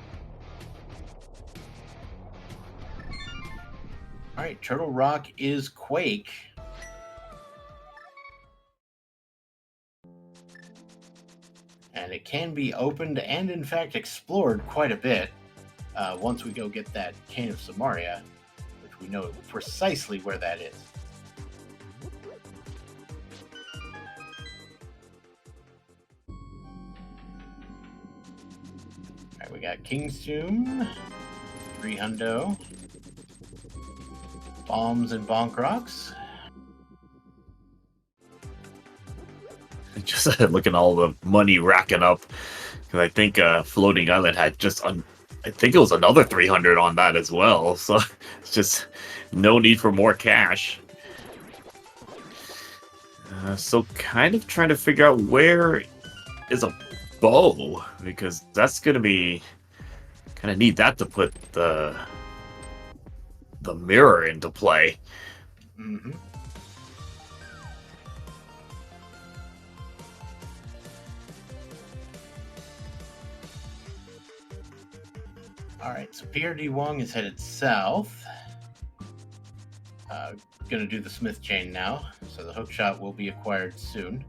[SPEAKER 1] Alright, Turtle Rock is Quake. And it can be opened and, in fact, explored quite a bit once we go get that Cane of Samaria, which we know precisely where that is. Alright, we got King's Tomb, 3 hundo, bombs and bonk rocks.
[SPEAKER 2] Just looking at all the money racking up, because I think Floating Island had just I think it was another 300 on that as well. So it's just no need for more cash. So kind of trying to figure out where is a bow, because that's gonna be kind of need that to put the mirror into play.
[SPEAKER 1] Mm-hmm. Alright, so prdwong is headed south. Gonna do the smith chain now, so the hook shot will be acquired soon.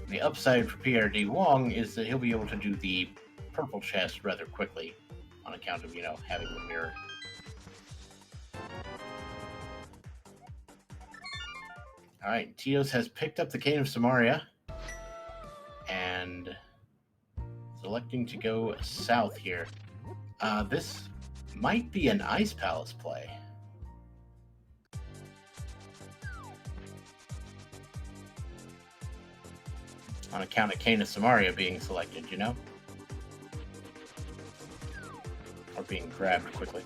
[SPEAKER 1] The upside for prdwong is that he'll be able to do the purple chest rather quickly on account of, having the mirror. Alright, Titos has picked up the Cane of Samaria and selecting to go south here. This might be an Ice Palace play. On account of Cane of Samaria being selected, or being grabbed quickly.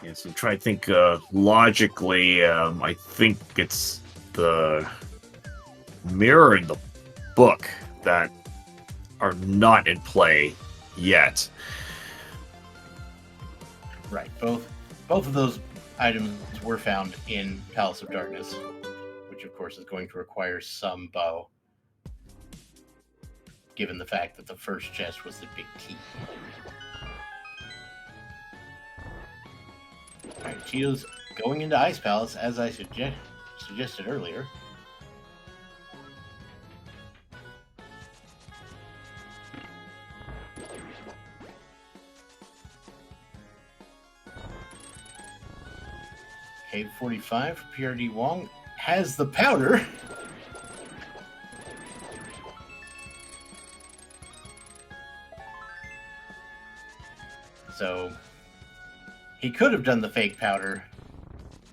[SPEAKER 2] Yeah, so try to think logically. I think it's the mirror and the book that are not in play yet.
[SPEAKER 1] Right. Both of those items were found in Palace of Darkness, which of course is going to require some bow, given the fact that the first chest was the big key. Alright, Titos going into Ice Palace, as I suggested earlier. Cave 45 for prdwong has the powder. So he could have done the fake powder,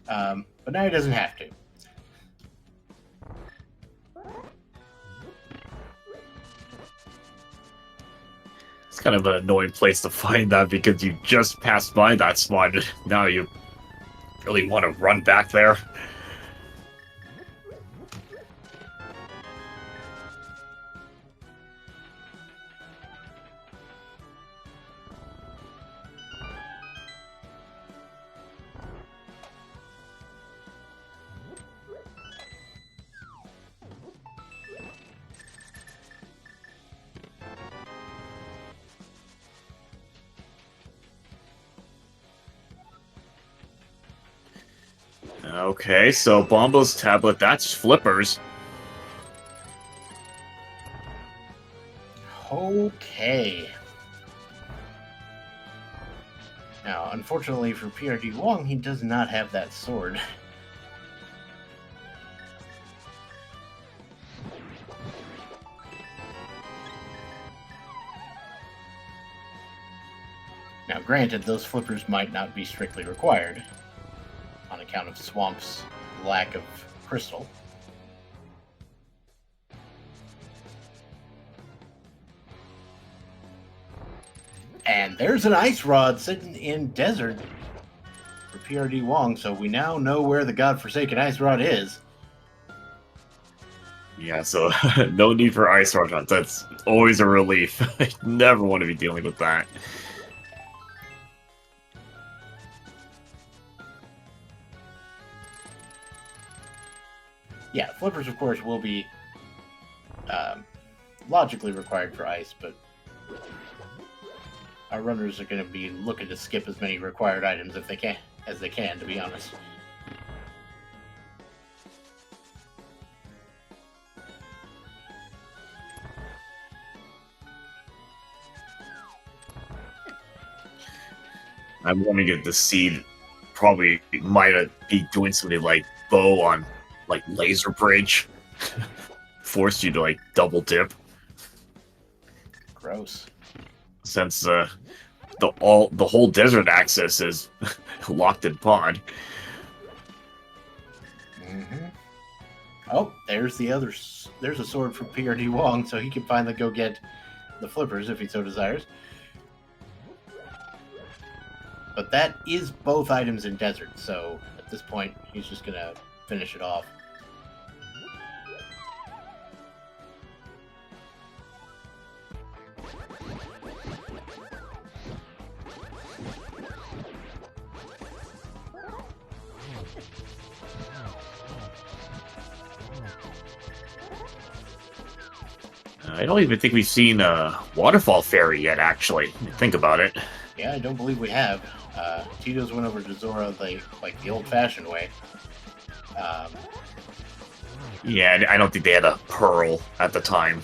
[SPEAKER 1] but now he doesn't have to.
[SPEAKER 2] It's kind of an annoying place to find that, because you just passed by that spot. Now you really want to run back there. Okay, so Bombo's tablet, that's flippers.
[SPEAKER 1] Okay. Now, unfortunately for prdwong, he does not have that sword. Now, granted, those flippers might not be strictly required on account of Swamp's lack of crystal. And there's an ice rod sitting in desert for prdwong, so we now know where the godforsaken ice rod is.
[SPEAKER 2] Yeah, so no need for ice rods. That's always a relief. I never want to be dealing with that.
[SPEAKER 1] Yeah, flippers, of course, will be logically required for ice, but our runners are going to be looking to skip as many required items if they can, to be honest.
[SPEAKER 2] I'm wondering if the seed probably might be doing something like bow on like laser bridge, force you to like double dip.
[SPEAKER 1] Gross.
[SPEAKER 2] Since the whole desert access is locked in pond.
[SPEAKER 1] Mm-hmm. Oh, there's there's a sword for prdwong, so he can finally go get the flippers if he so desires. But that is both items in desert, so at this point, he's just gonna finish it off.
[SPEAKER 2] I don't even think we've seen a waterfall fairy yet, actually. Think about it.
[SPEAKER 1] Yeah, I don't believe we have. Titos went over to Zora like the old-fashioned way.
[SPEAKER 2] Yeah, I don't think they had a pearl at the time.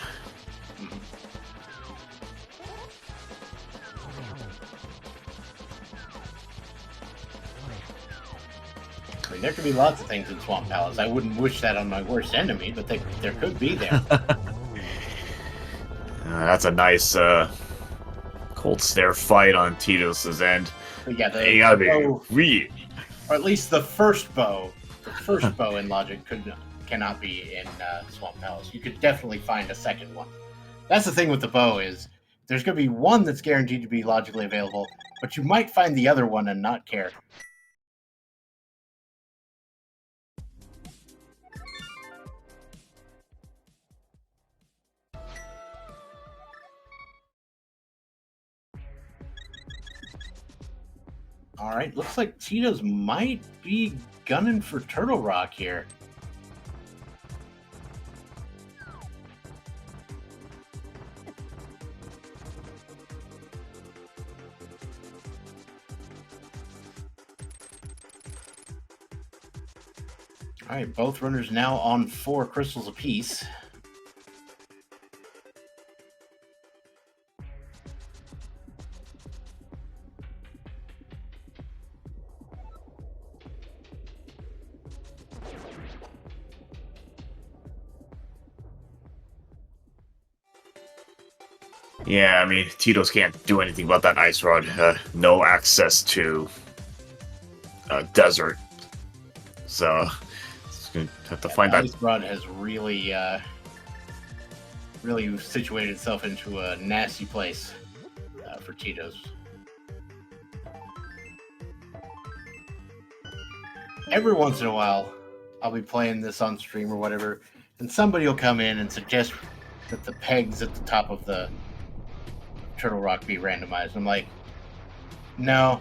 [SPEAKER 1] I mean, there could be lots of things in Swamp Palace. I wouldn't wish that on my worst enemy, but there could be there.
[SPEAKER 2] That's a nice cold stare fight on Titos' end.
[SPEAKER 1] But yeah,
[SPEAKER 2] the bow,
[SPEAKER 1] or at least the first bow in Logic cannot be in Swamp Palace. You could definitely find a second one. That's the thing with the bow is there's going to be one that's guaranteed to be logically available, but you might find the other one and not care. All right, looks like Titos might be gunning for Turtle Rock here. All right, both runners now on 4 crystals apiece.
[SPEAKER 2] Yeah, I mean, Titos can't do anything about that ice rod. No access to desert. So, gonna have to find that.
[SPEAKER 1] Ice rod has really, really situated itself into a nasty place for Titos. Every once in a while, I'll be playing this on stream or whatever, and somebody will come in and suggest that the pegs at the top of the Turtle Rock be randomized. I'm like, no.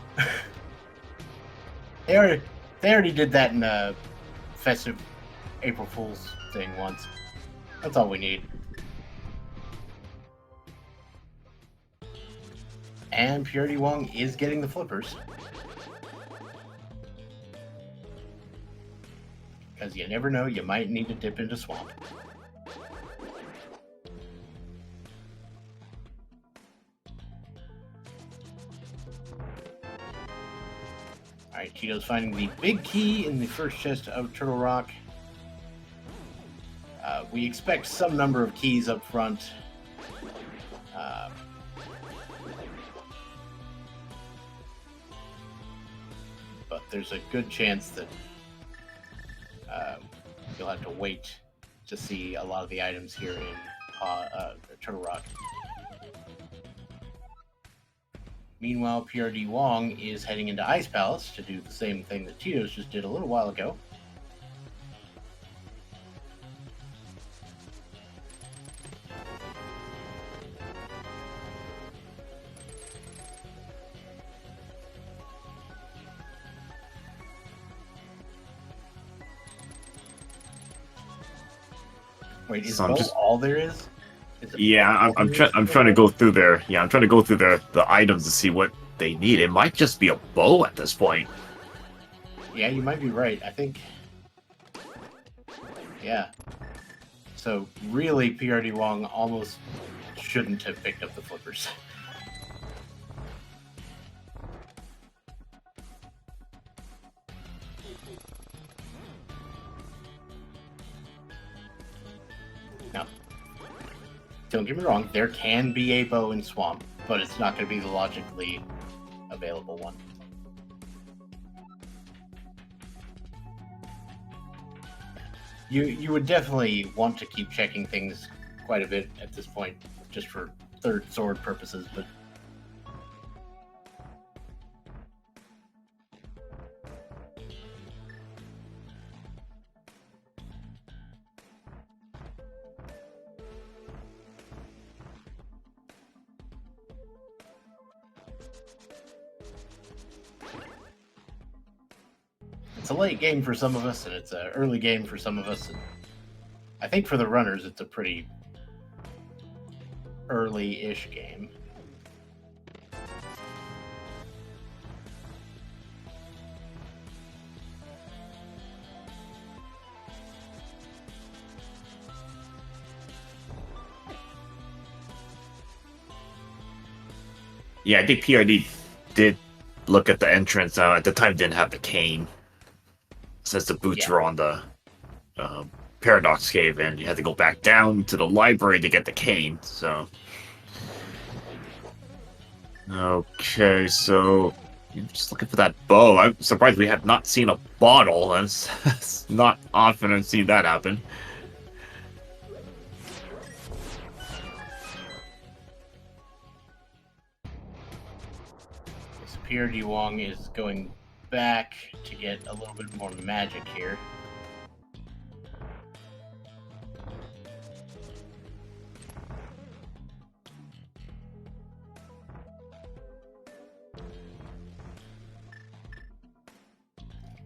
[SPEAKER 1] They already did that in a festive April Fool's thing once. That's all we need. And prdwong is getting the flippers. Because you never know, you might need to dip into swamp. Alright, Titos finding the big key in the first chest of Turtle Rock. We expect some number of keys up front. But there's a good chance that you'll have to wait to see a lot of the items here in Turtle Rock. Meanwhile, prdwong is heading into Ice Palace to do the same thing that Titos just did a little while ago. Wait, is bow all there is?
[SPEAKER 2] Yeah, I'm trying to go through their I'm trying to go through the items to see what they need. It might just be a bow at this point.
[SPEAKER 1] Yeah, you might be right. I think. Yeah. So really, prdwong almost shouldn't have picked up the flippers. Now, don't get me wrong, there can be a bow in Swamp, but it's not going to be the logically available one. You would definitely want to keep checking things quite a bit at this point, just for third sword purposes, but it's a late game for some of us, and it's an early game for some of us. And I think for the runners, it's a pretty early-ish game.
[SPEAKER 2] Yeah, I think PRD did look at the entrance. At the time, didn't have the cane. Since the boots were on the Paradox Cave, and you had to go back down to the library to get the cane, so... Okay, so... I'm just looking for that bow. I'm surprised we have not seen a bottle. That's not often I've seen that happen.
[SPEAKER 1] So prdwong is going back to get a little bit more magic here.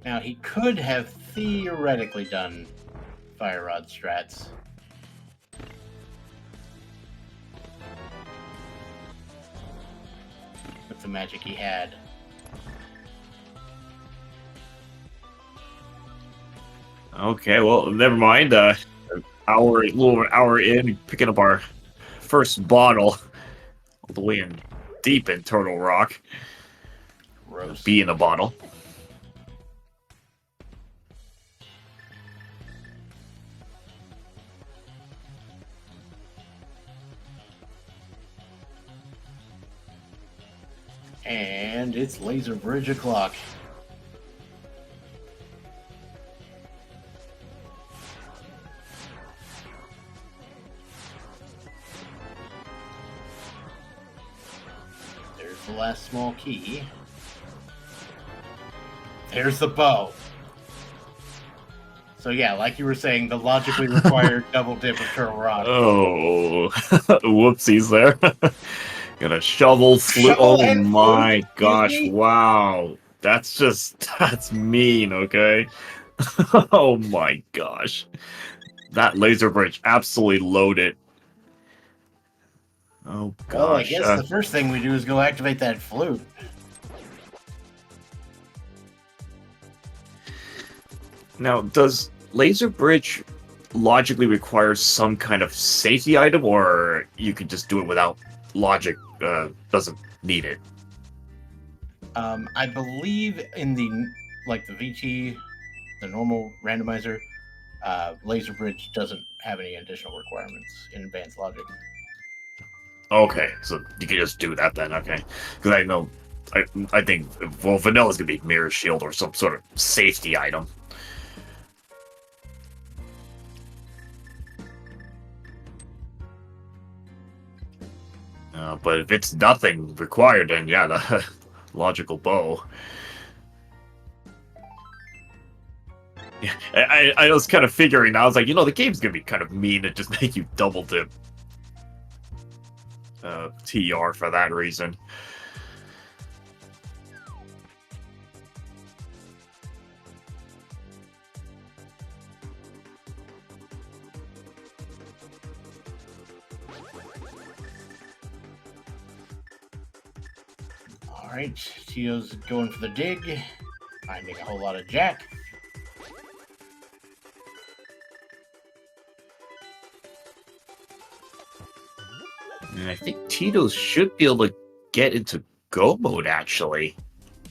[SPEAKER 1] Now, he could have theoretically done Fire Rod strats. With the magic he had.
[SPEAKER 2] Okay, well, never mind. A little over an hour in, picking up our first bottle, all the way in deep in Turtle Rock.
[SPEAKER 1] Gross.
[SPEAKER 2] Be in a bottle.
[SPEAKER 1] And it's Laser Bridge o'clock. There's the last small key. There's the bow. So yeah, like you were saying, the logically required double dip of Turtle Rock.
[SPEAKER 2] Oh, whoopsies there. Gonna shovel flute. Oh my gosh, wow. That's mean, okay? Oh my gosh. That laser bridge absolutely loaded. Oh gosh.
[SPEAKER 1] Well, I guess the first thing we do is go activate that flute.
[SPEAKER 2] Now, does laser bridge logically require some kind of safety item, or you could just do it without logic? Doesn't need it.
[SPEAKER 1] I believe in the VT, the normal randomizer, laser bridge doesn't have any additional requirements in advanced logic.
[SPEAKER 2] Okay, so you can just do that then. Okay, because I know, I think vanilla's gonna be mirror shield or some sort of safety item. But if it's nothing required, then yeah, the logical bow. Yeah, I was kind of figuring. I was like, the game's gonna be kind of mean to just make you double dip TR for that reason.
[SPEAKER 1] Alright, Tito's going for the dig, finding a whole lot of Jack.
[SPEAKER 2] And I think Titos should be able to get into go mode, actually.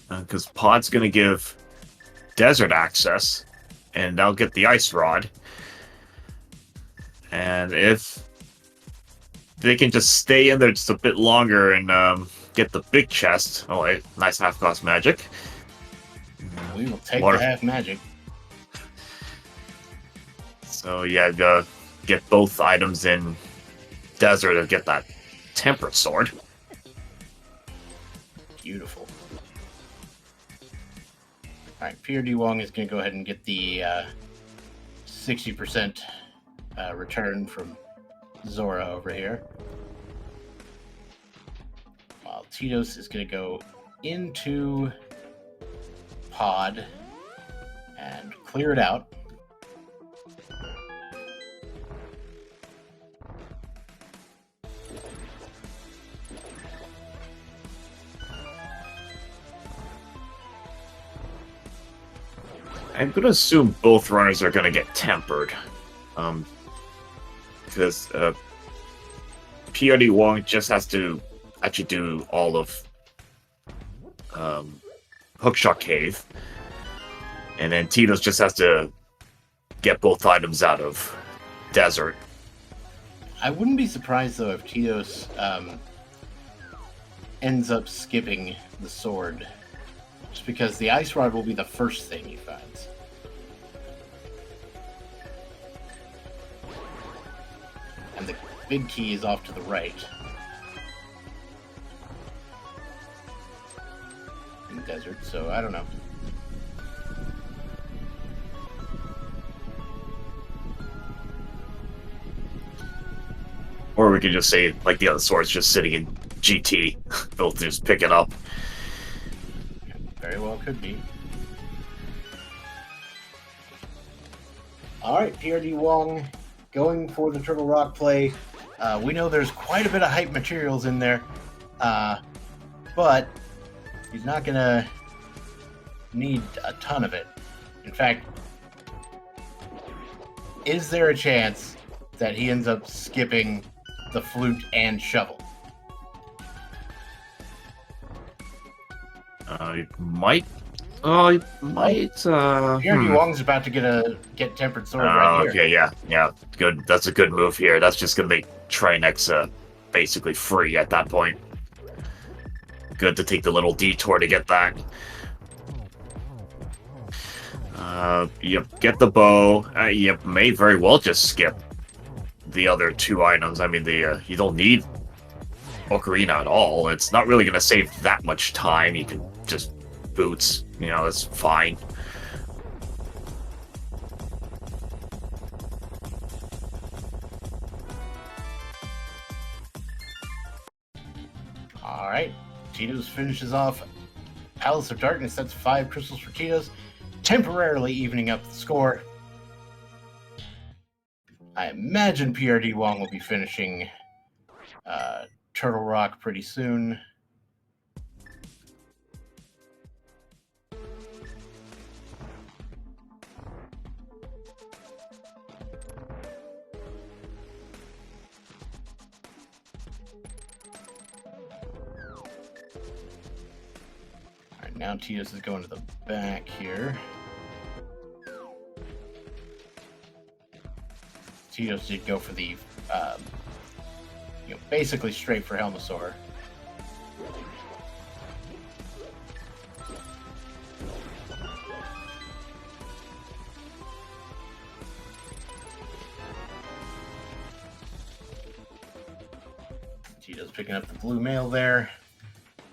[SPEAKER 2] Because Pod's going to give desert access, and they'll get the ice rod. And if they can just stay in there just a bit longer and get the big chest. Oh, wait, nice half-cost magic.
[SPEAKER 1] We will take the half magic.
[SPEAKER 2] So, yeah, get both items in desert and get that temperate sword.
[SPEAKER 1] Beautiful. Alright, prdwong is going to go ahead and get the 60% return from Zora over here. While Titos is going to go into Pod and clear it out.
[SPEAKER 2] I'm going to assume both runners are going to get tempered. Because prdwong just has to actually do all of Hookshot Cave. And then Titos just has to get both items out of desert.
[SPEAKER 1] I wouldn't be surprised, though, if Titos ends up skipping the sword. Just because the ice rod will be the first thing he finds. And the big key is off to the right. In the desert, so I don't know.
[SPEAKER 2] Or we could just say, like, the other sword's just sitting in GT. They'll just pick it up.
[SPEAKER 1] Very well could be. Alright, prdwong going for the Turtle Rock play. We know there's quite a bit of hype materials in there, but he's not going to need a ton of it. In fact, is there a chance that he ends up skipping the flute and shovel?
[SPEAKER 2] He might. Oh, he might.
[SPEAKER 1] prdwong's about to get tempered sword right here.
[SPEAKER 2] Okay, yeah, good. That's a good move here. That's just gonna make Trinex basically free at that point. Good to take the little detour to get that. Yep, get the bow. You may very well just skip the other two items. I mean, you don't need Ocarina at all. It's not really gonna save that much time. You can just boots, that's fine.
[SPEAKER 1] Alright, Titos finishes off Palace of Darkness. That's 5 crystals for Titos, temporarily evening up the score. I imagine prdwong will be finishing Turtle Rock pretty soon. Alright, now Titos is going to the back here. Titos did go for the, basically straight for Helmasaur. Titos picking up the blue mail there.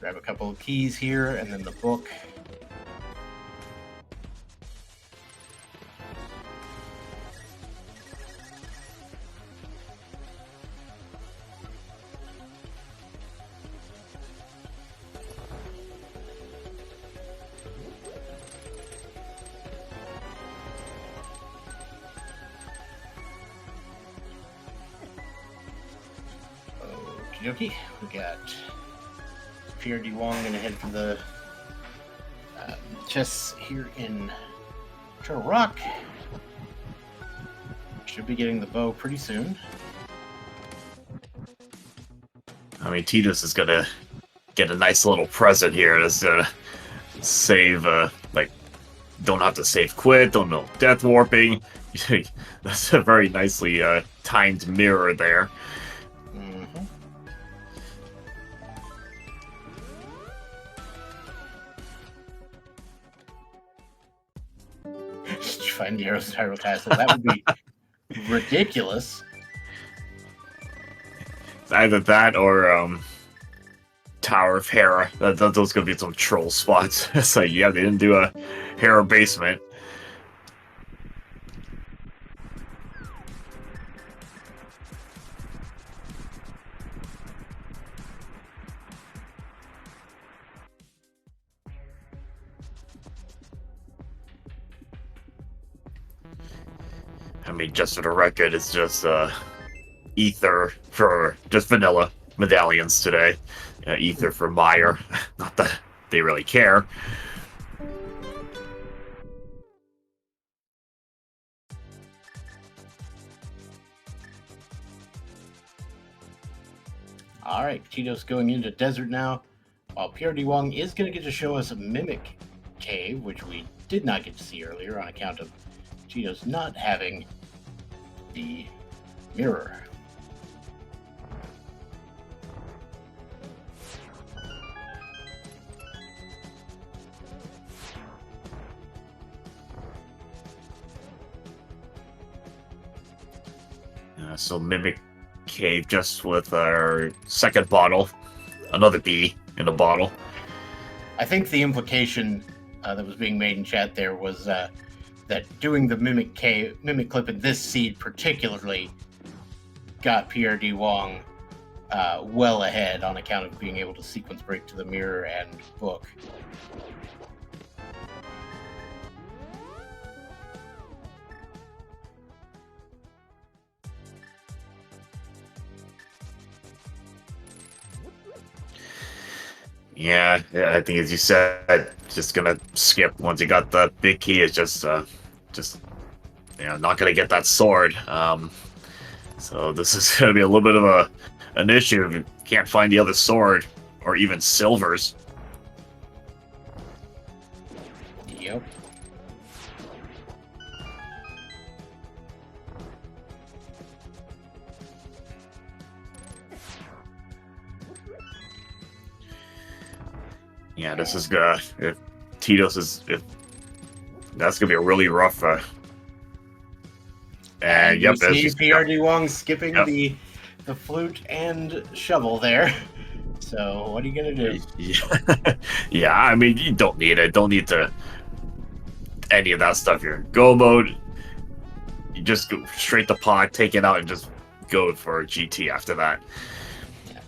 [SPEAKER 1] Grab a couple of keys here, and then the book. Okie dokie, we got prdwong going to head for the chests here in Turtle Rock. Should be getting the bow pretty soon.
[SPEAKER 2] I mean, Titos is gonna get a nice little present here. That's save, like, don't have to save quit, don't know death warping. That's a very nicely timed mirror there.
[SPEAKER 1] Mm-hmm. Did you find the Arrow Spiral Castle? That would be ridiculous.
[SPEAKER 2] It's either that or Tower of Hera. Those gonna be some troll spots. It's like, yeah, they didn't do a Hera basement. I mean, just for the record, it's just ether for just vanilla medallions today. Ether for Meyer. Not that they really care.
[SPEAKER 1] All right, Titos going into desert now. While prdwong is going to get to show us a mimic cave, which we did not get to see earlier on account of Titos not having the mirror.
[SPEAKER 2] So Mimic Cave just with our second bottle. Another bee in a bottle.
[SPEAKER 1] I think the implication that was being made in chat there was that doing the mimic clip in this seed particularly got prdwong well ahead on account of being able to sequence break to the mirror and book.
[SPEAKER 2] Yeah, I think as you said, just gonna skip once you got the big key. Is just not gonna get that sword. So this is gonna be a little bit of an issue if you can't find the other sword or even silvers.
[SPEAKER 1] Yep.
[SPEAKER 2] Yeah, this is gonna, if Titos is, if that's gonna be a really rough. And yep,
[SPEAKER 1] you see prdwong skipping the flute and shovel there. So what are you gonna do?
[SPEAKER 2] Yeah, yeah. I mean, you don't need it. Don't need to any of that stuff. You're in go mode. You just go straight to pod, take it out, and just go for a GT after that.
[SPEAKER 1] Yeah.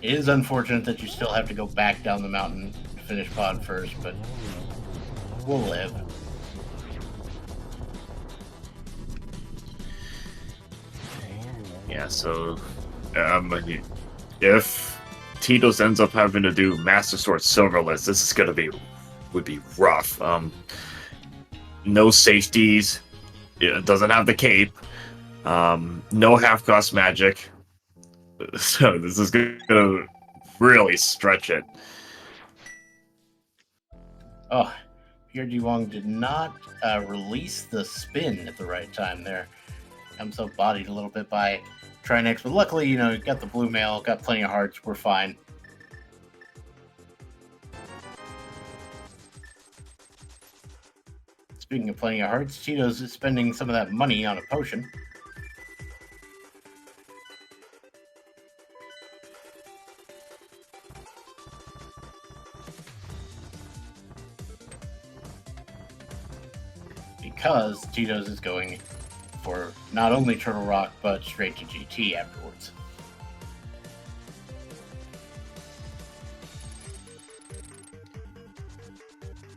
[SPEAKER 1] It is unfortunate that you still have to go back down the mountain to finish pod first, but we'll live.
[SPEAKER 2] Yeah, so if Titos ends up having to do Master Sword Silverless, this is would be rough. No safeties. It doesn't have the cape. No half cost magic. So this is gonna really stretch it.
[SPEAKER 1] Oh, prdwong did not release the spin at the right time there. Himself bodied a little bit by Trinex, but luckily, you got the blue mail, got plenty of hearts, we're fine. Speaking of plenty of hearts, Titos is spending some of that money on a potion. Because Titos is going for not only Turtle Rock, but straight to GT afterwards.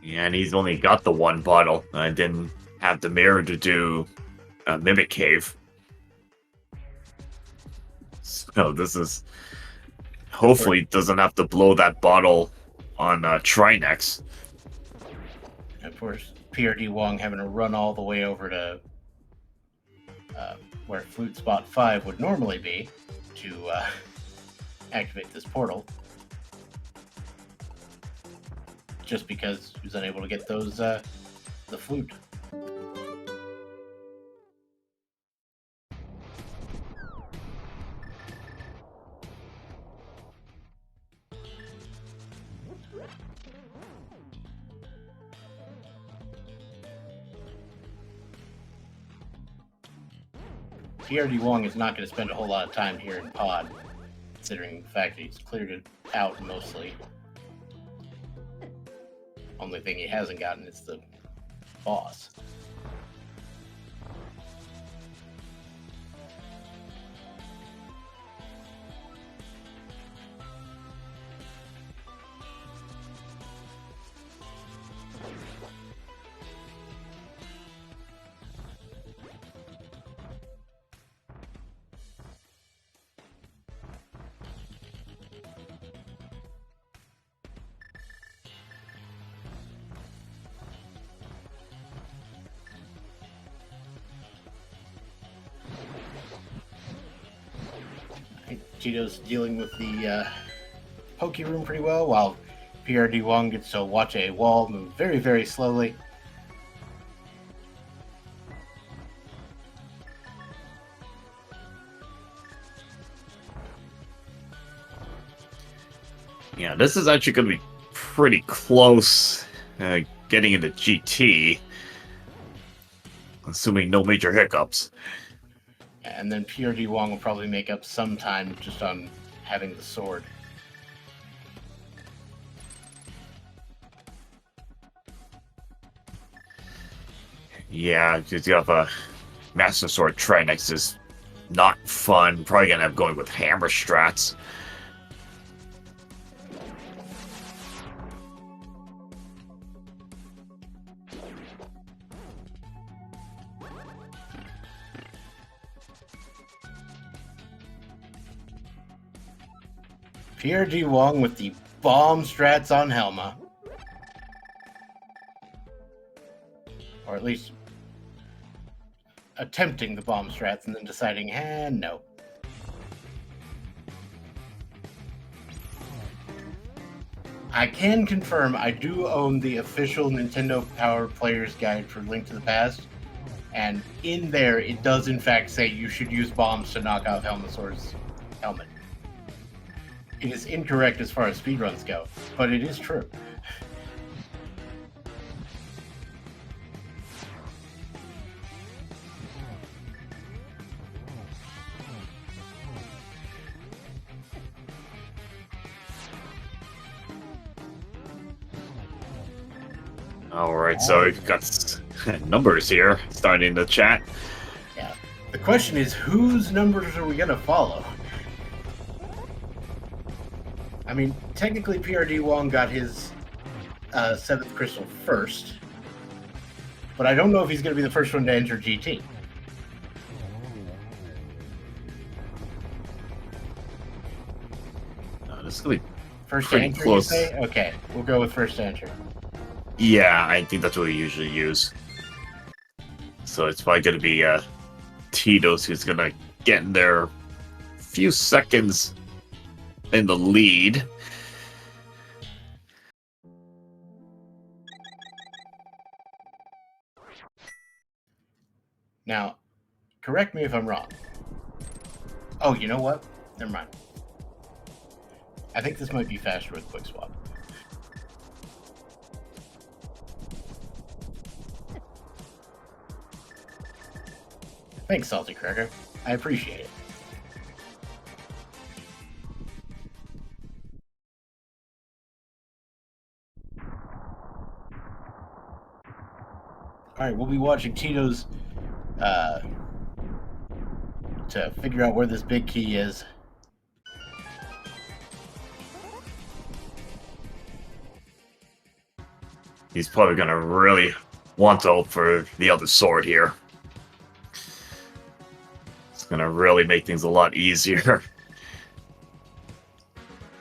[SPEAKER 2] Yeah, and he's only got the one bottle. I didn't have the mirror to do Mimic Cave. So this is hopefully doesn't have to blow that bottle on Trinex.
[SPEAKER 1] Of course, prdwong having to run all the way over to where flute spot 5 would normally be to activate this portal. Just because he was unable to get those, the flute. prdwong is not going to spend a whole lot of time here in pod, considering the fact that he's cleared it out mostly. Only thing he hasn't gotten is the boss. Titos dealing with the pokey room pretty well, while prdwong gets to watch a wall move very, very slowly.
[SPEAKER 2] Yeah, this is actually going to be pretty close getting into GT, assuming no major hiccups.
[SPEAKER 1] And then prdwong will probably make up some time just on having the sword.
[SPEAKER 2] Yeah, because you have a Master Sword Trinex is not fun. Probably going to have going with hammer strats.
[SPEAKER 1] prdwong with the bomb strats on Helma. Or at least attempting the bomb strats and then deciding, no. I can confirm I do own the official Nintendo Power Player's Guide for Link to the Past, and in there it does in fact say you should use bombs to knock off Helmasaur's helmet. It is incorrect as far as speedruns go, but it is true.
[SPEAKER 2] Alright, so we've got numbers here starting the chat.
[SPEAKER 1] Yeah. The question is, whose numbers are we going to follow? I mean, technically prdwong got his 7th crystal first, but I don't know if he's going to be the first one to enter GT.
[SPEAKER 2] This is going to be
[SPEAKER 1] First
[SPEAKER 2] pretty
[SPEAKER 1] enter,
[SPEAKER 2] close.
[SPEAKER 1] you say? Okay, we'll go with first enter.
[SPEAKER 2] Yeah, I think that's what we usually use. So it's probably going to be Titos who's going to get in there a few seconds in the lead.
[SPEAKER 1] Now, correct me if I'm wrong. Oh, you know what? Never mind. I think this might be faster with quick swap. Thanks, Salty Cracker. I appreciate it. Alright, we'll be watching Titos to figure out where this big key is.
[SPEAKER 2] He's probably going to really want to hope for the other sword here. It's going to really make things a lot easier.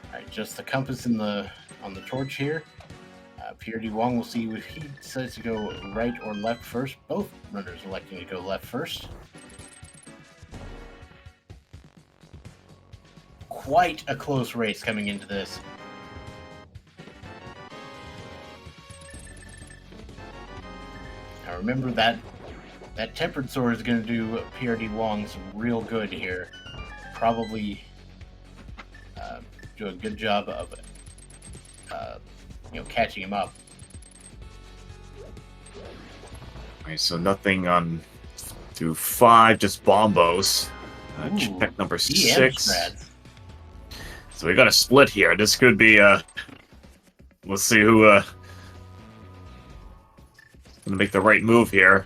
[SPEAKER 1] Alright, just the compass on the torch here. prdwong will see if he decides to go right or left first. Both runners electing to go left first. Quite a close race coming into this. Now remember that tempered sword is going to do prdwong some real good here. Probably do a good job of catching him up.
[SPEAKER 2] Alright, so nothing on through 5, just bombos. Check number 6. So we got a split here. This could be let's see who gonna make the right move here.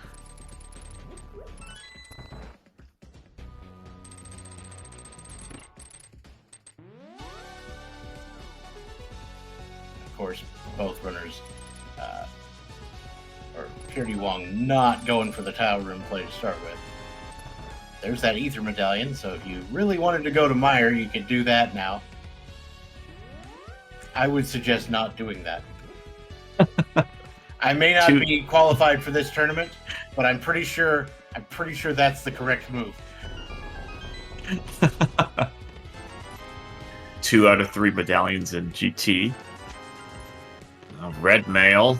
[SPEAKER 1] Of course, both runners, or prdwong not going for the tower room play to start with. There's that ether medallion, so if you really wanted to go to Meyer, you could do that now. I would suggest not doing that. I may not be qualified for this tournament, but I'm pretty sure that's the correct move.
[SPEAKER 2] 2 out of 3 medallions in GT. Red mail.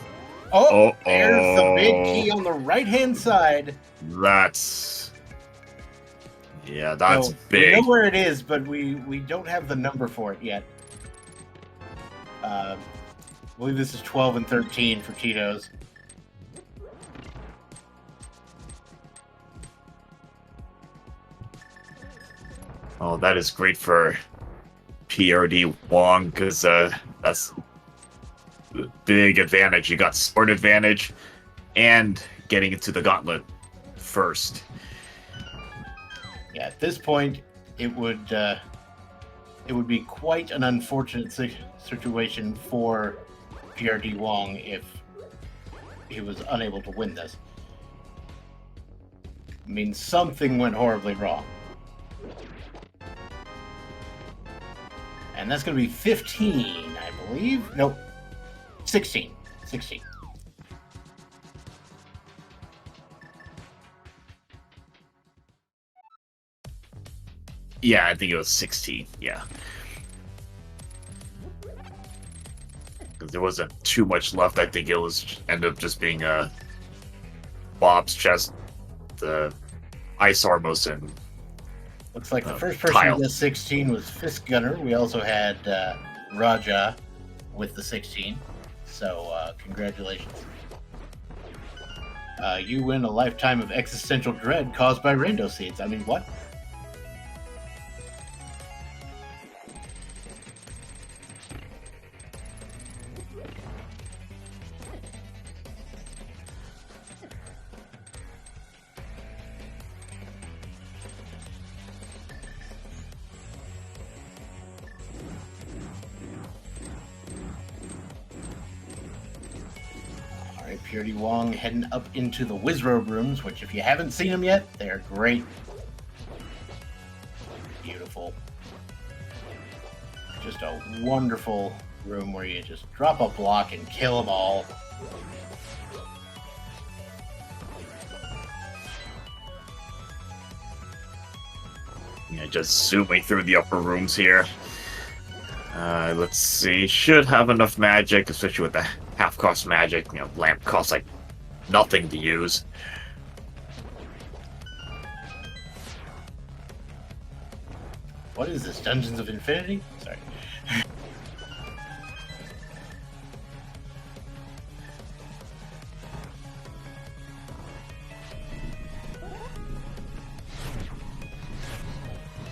[SPEAKER 1] Oh, there's the big key on the right-hand side.
[SPEAKER 2] That's big.
[SPEAKER 1] We know where it is, but we don't have the number for it yet. I believe this is 12 and 13 for Titos.
[SPEAKER 2] Oh, that is great for prdwong because that's a big advantage. You got sword advantage and getting into the gauntlet first.
[SPEAKER 1] Yeah, at this point, it would be quite an unfortunate situation for prdwong if he was unable to win this. I mean, something went horribly wrong. And that's going to be 15, I believe. Nope. 16. 16.
[SPEAKER 2] Yeah, I think it was 16. Yeah. Because there wasn't too much left. I think it was ended up just being Bob's chest, the ice armors, and
[SPEAKER 1] looks like the first person
[SPEAKER 2] tile.
[SPEAKER 1] with the 16 was Fist Gunner. We also had Raja with the 16. So congratulations. You win a lifetime of existential dread caused by Rando Seeds. I mean, what? prdwong heading up into the Wizrobe rooms, which if you haven't seen them yet, they're great. Beautiful. Just a wonderful room where you just drop a block and kill them all.
[SPEAKER 2] Yeah, just zooming through the upper rooms here. Let's see. Should have enough magic, especially with the half-cost magic. You know, lamp costs like nothing to use.
[SPEAKER 1] What is this? Dungeons of Infinity? Sorry.
[SPEAKER 2] I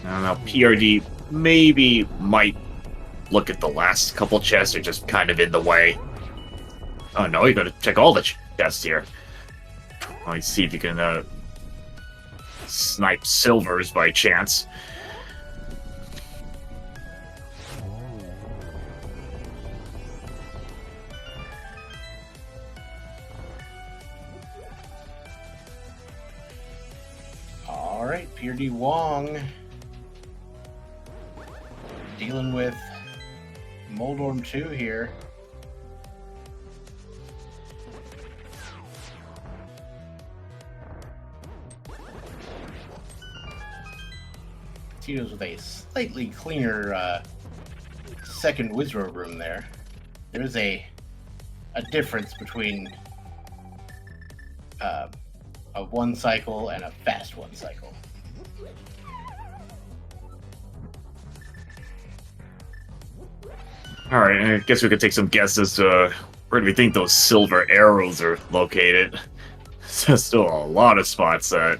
[SPEAKER 2] don't know. PRD maybe might look at the last couple chests are just kind of in the way. Oh no, you gotta check all the chests here. Let's see if you can snipe silvers by chance.
[SPEAKER 1] Alright, prdwong dealing with Moldorm 2 here. Titos with a slightly cleaner second Wizrobe room there. There's a difference between a one cycle and a fast one cycle.
[SPEAKER 2] Alright, I guess we could take some guesses. Where do we think those silver arrows are located? There's still a lot of spots that...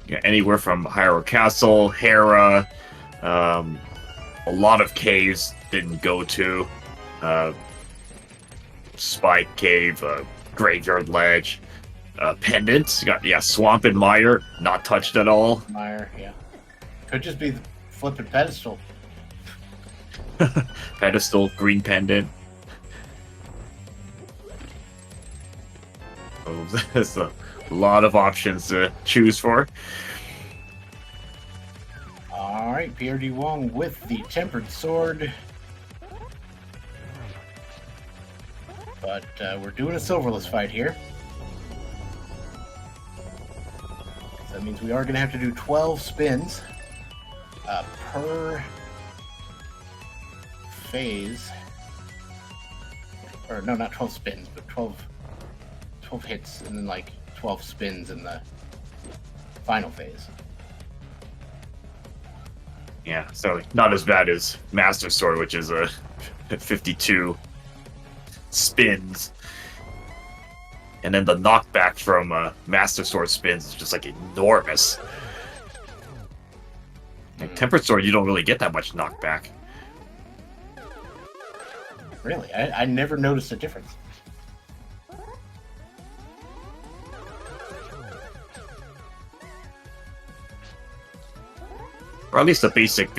[SPEAKER 2] Yeah, anywhere from Hyrule Castle, Hera, a lot of caves didn't go to. Spike Cave, Graveyard Ledge, Pendant. You got, Swamp and Mire, not touched at all.
[SPEAKER 1] Mire, yeah. Could just be the flipping pedestal.
[SPEAKER 2] Pedestal, Green Pendant. Oh, there's a lot of options to choose for.
[SPEAKER 1] Alright, prdwong with the Tempered Sword. But we're doing a silverless fight here. So that means we are going to have to do 12 spins per phase. Or no, not 12 spins, but 12 hits and then like 12 spins in the final phase.
[SPEAKER 2] Yeah, so not as bad as Master Sword, which is a 52 spins. And then the knockback from Master Sword spins is just like enormous. Like Tempered Sword, you don't really get that much knockback.
[SPEAKER 1] Really? I never noticed a difference.
[SPEAKER 2] Or at least the basic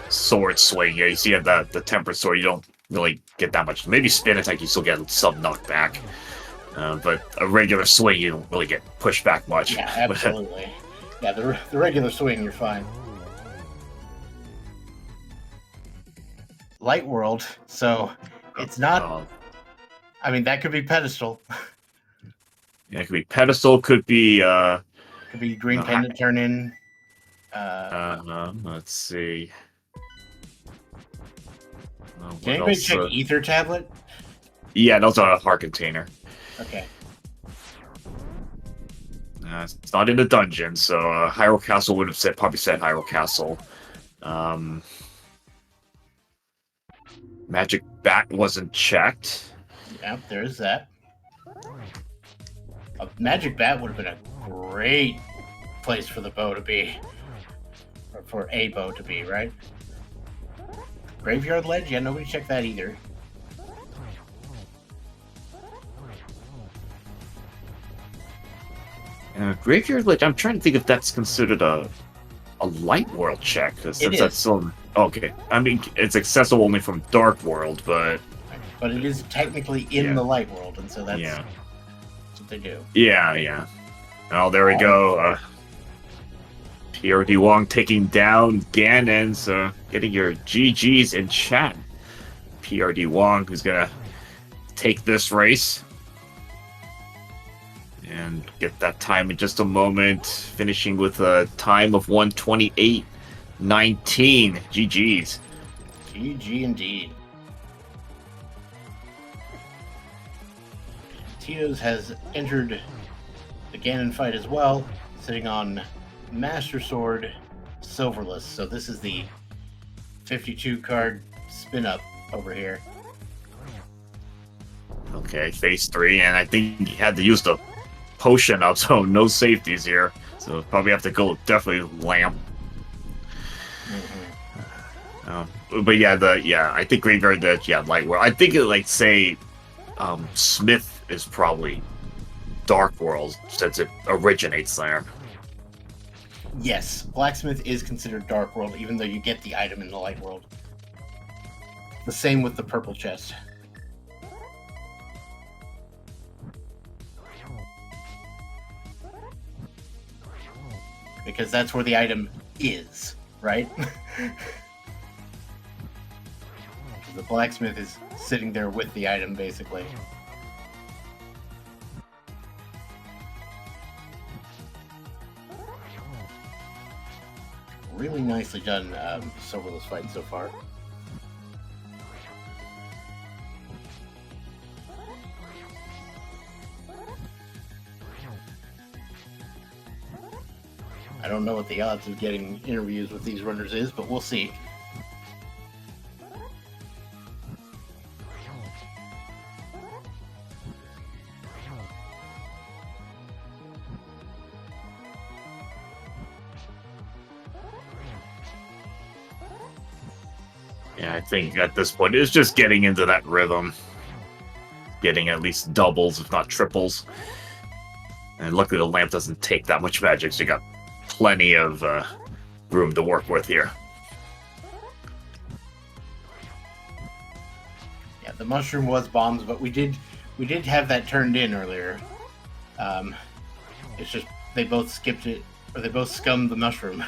[SPEAKER 2] sword swing. Yeah, you see at the Tempered Sword, you don't really get that much. Maybe Spin Attack, you still get some knockback. But a regular swing, you don't really get pushed back much.
[SPEAKER 1] Yeah, absolutely. Yeah, the regular swing, you're fine. Light World, so it's not... I mean, that could be Pedestal.
[SPEAKER 2] Yeah, it could be Pedestal, could be...
[SPEAKER 1] could be Green Pendant Turn-In.
[SPEAKER 2] Let's see.
[SPEAKER 1] Can anybody check Ether Tablet?
[SPEAKER 2] Yeah, those are a heart container.
[SPEAKER 1] Okay.
[SPEAKER 2] It's not in the dungeon, so Hyrule Castle would have probably said Hyrule Castle. Magic Bat wasn't checked.
[SPEAKER 1] Yep, there's that. A Magic Bat would have been a great place for the bow to be. Or for a bow to be, right? Graveyard Ledge? Yeah, nobody checked that either.
[SPEAKER 2] Graveyard Ledge, I'm trying to think if that's considered a Light World check.
[SPEAKER 1] It
[SPEAKER 2] is.
[SPEAKER 1] That's
[SPEAKER 2] still, okay. I mean, it's accessible only from Dark World, but...
[SPEAKER 1] But it is technically in the Light World, and so that's what they do.
[SPEAKER 2] Yeah. Oh, there we go. prdwong taking down Ganon, so getting your GGs in chat. prdwong, who's gonna take this race and get that time in just a moment, finishing with a time of 1:28.19. GGs.
[SPEAKER 1] GG indeed. Titos has entered the Ganon fight as well, sitting on Master Sword Silverless. So this is the 52 card spin up over here.
[SPEAKER 2] Okay, phase 3, and I think he had to use the potion up, so no safeties here. So probably have to go definitely lamp. But I think Graveyard Ledge, Light World. I think it say Smith is probably Dark World since it originates there.
[SPEAKER 1] Yes, Blacksmith is considered Dark World, even though you get the item in the Light World. The same with the purple chest. Because that's where the item is, right? The blacksmith is sitting there with the item, basically. Really nicely done, serverless fight so far. I don't know what the odds of getting interviews with these runners is, but we'll see.
[SPEAKER 2] Yeah, I think at this point it's just getting into that rhythm. Getting at least doubles, if not triples. And luckily the lamp doesn't take that much magic, so you got plenty of room to work with here.
[SPEAKER 1] Yeah, the mushroom was bombs, but we did have that turned in earlier. It's just they both skipped it, or they both scummed the mushroom.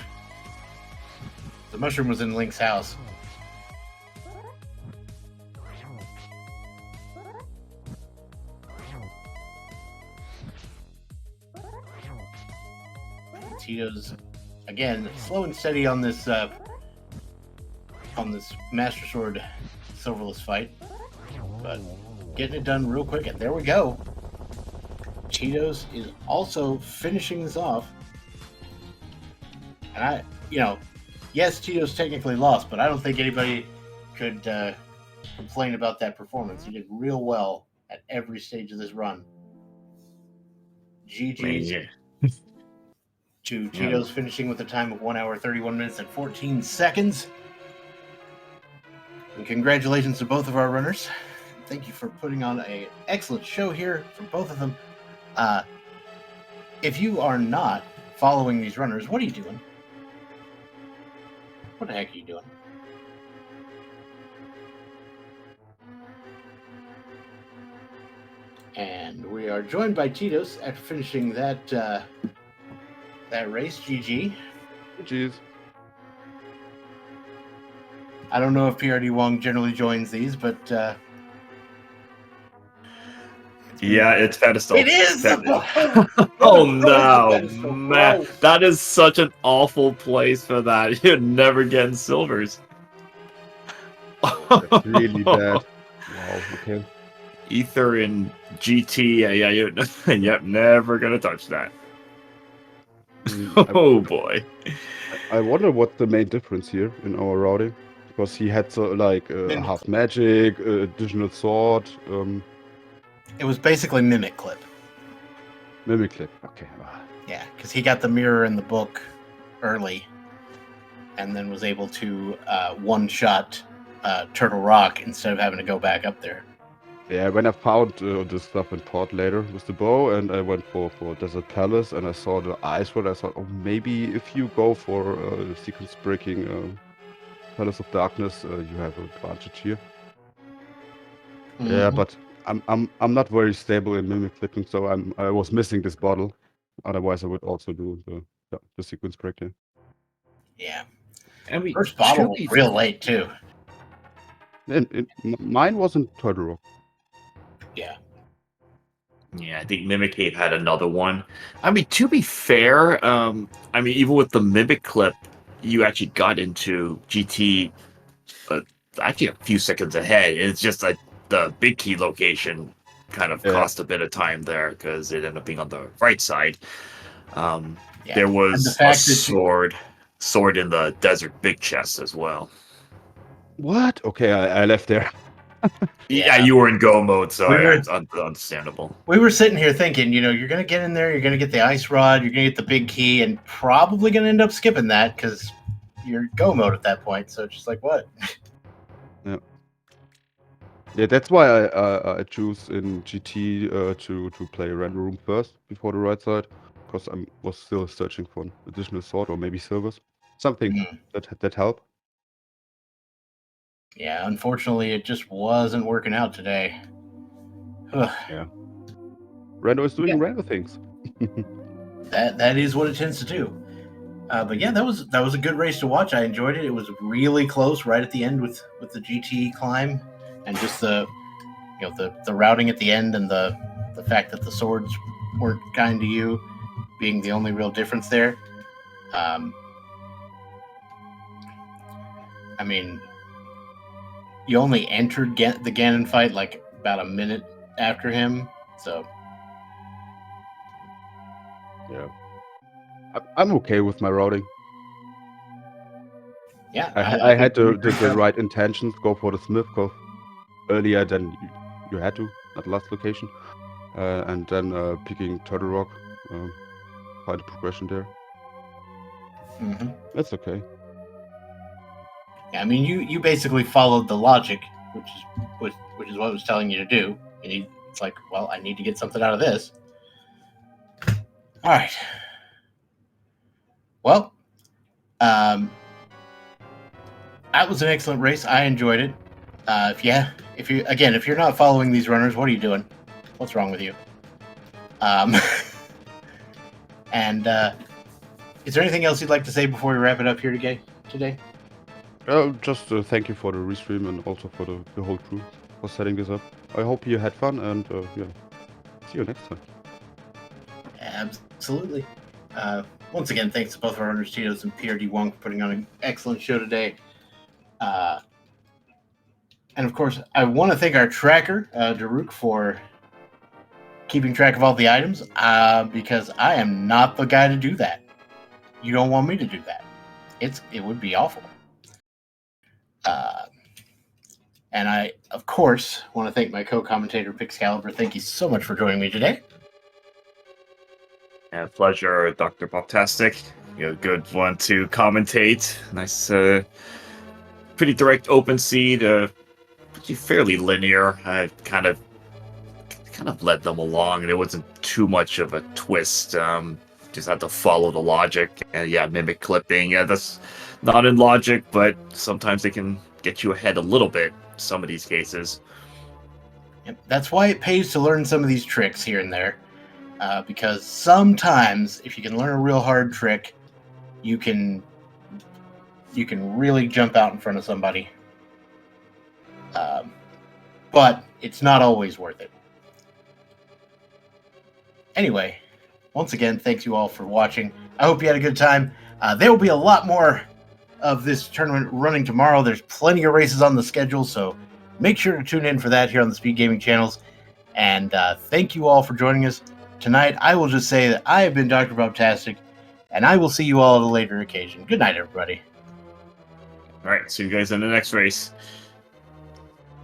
[SPEAKER 1] The mushroom was in Link's house. Titos, again, slow and steady on this Master Sword serverless fight, but getting it done real quick. And there we go. Titos is also finishing this off. And yes, Titos technically lost, but I don't think anybody could complain about that performance. He did real well at every stage of this run. GG. To Titos finishing with a time of 1 hour, 31 minutes, and 14 seconds. And congratulations to both of our runners. Thank you for putting on an excellent show here for both of them. If you are not following these runners, what are you doing? What the heck are you doing? And we are joined by Titos after finishing that race. GG.
[SPEAKER 3] GG's.
[SPEAKER 1] I don't know if prdwong generally joins these, but
[SPEAKER 2] yeah, it's pedestal.
[SPEAKER 1] It is.
[SPEAKER 2] Oh no, man, that is such an awful place for that. You're never getting silvers.
[SPEAKER 3] That's really bad. Wow. Okay.
[SPEAKER 2] Ether and GT. Yeah, you're never gonna touch that. Oh boy.
[SPEAKER 3] I wonder what the main difference here in our routing, because he had half magic, additional sword.
[SPEAKER 1] It was basically mimic clip.
[SPEAKER 3] Mimic clip. Okay.
[SPEAKER 1] Yeah, because he got the mirror in the book early, and then was able to one-shot Turtle Rock instead of having to go back up there.
[SPEAKER 3] Yeah, when I found this stuff in port later with the bow, and I went for Desert Palace, and I saw the ice rod, I thought, oh, maybe if you go for sequence breaking Palace of Darkness, you have an advantage here. Mm-hmm. Yeah, but I'm not very stable in mimic clipping, so I was missing this bottle. Otherwise, I would also do the sequence breaking.
[SPEAKER 1] Yeah,
[SPEAKER 2] and
[SPEAKER 1] first bottle was real late too.
[SPEAKER 3] And mine wasn't Turtle Rock.
[SPEAKER 1] Yeah.
[SPEAKER 2] Yeah, I think Mimic Cave had another one. I mean, to be fair, even with the Mimic clip, you actually got into GT actually a few seconds ahead. It's just like the big key location kind of cost a bit of time there because it ended up being on the right side. There was a sword in the desert big chest as well.
[SPEAKER 3] What? Okay, I left there.
[SPEAKER 2] Yeah, you were in go mode, so it's understandable.
[SPEAKER 1] We were sitting here thinking, you're going to get in there, you're going to get the ice rod, you're going to get the big key, and probably going to end up skipping that because you're go mode at that point. So it's just like, what?
[SPEAKER 3] Yeah, that's why I choose in GT to play random room first before the right side, because I was still searching for an additional sword or maybe silvers, something that help.
[SPEAKER 1] Yeah, unfortunately, it just wasn't working out today.
[SPEAKER 3] Yeah. Rando is doing random things.
[SPEAKER 1] That is what it tends to do. But yeah, that was a good race to watch. I enjoyed it. It was really close right at the end with the GT climb, and just the routing at the end, and the fact that the swords weren't kind to you being the only real difference there. I mean, you only entered the Ganon fight like about a minute after him, so
[SPEAKER 3] Yeah. I'm okay with my routing.
[SPEAKER 1] yeah,
[SPEAKER 3] I had
[SPEAKER 1] think
[SPEAKER 3] the right intentions, go for the Smith, go earlier than you had to at last location, and then picking Turtle Rock, find the progression there.
[SPEAKER 1] Mm-hmm.
[SPEAKER 3] That's okay.
[SPEAKER 1] Yeah, I mean, you basically followed the logic, which is what it was telling you to do, and it's like, well, I need to get something out of this. All right. Well, that was an excellent race. I enjoyed it. If you're not following these runners, what are you doing? What's wrong with you? And is there anything else you'd like to say before we wrap it up here today?
[SPEAKER 3] Just thank you for the restream and also for the whole crew for setting this up. I hope you had fun, and yeah, see you next time.
[SPEAKER 1] Absolutely. Once again, thanks to both our runners, Titos and prdwong, for putting on an excellent show today. And of course, I want to thank our tracker, Daruk, for keeping track of all the items, because I am not the guy to do that. You don't want me to do that. It would be awful. And I, of course, want to thank my co-commentator, Pixcalibur. Thank you so much for joining me today.
[SPEAKER 2] Yeah, pleasure, Dr. Poptastic. Good one to commentate. Nice, pretty direct open seed. Pretty fairly linear. I kind of led them along. There wasn't too much of a twist. Just had to follow the logic. And yeah, mimic clipping. Yeah, that's not in logic, but sometimes they can get you ahead a little bit. Some of these cases.
[SPEAKER 1] Yep, that's why it pays to learn some of these tricks here and there. Because sometimes, if you can learn a real hard trick, you can really jump out in front of somebody. But it's not always worth it. Anyway, once again, thanks you all for watching. I hope you had a good time. There will be a lot more of this tournament running tomorrow. There's plenty of races on the schedule, so make sure to tune in for that here on the SpeedGaming channels. And thank you all for joining us tonight. I will just say that I have been Dr. Bobtastic, and I will see you all at a later occasion. Good night, everybody.
[SPEAKER 2] All right, see you guys in the next race.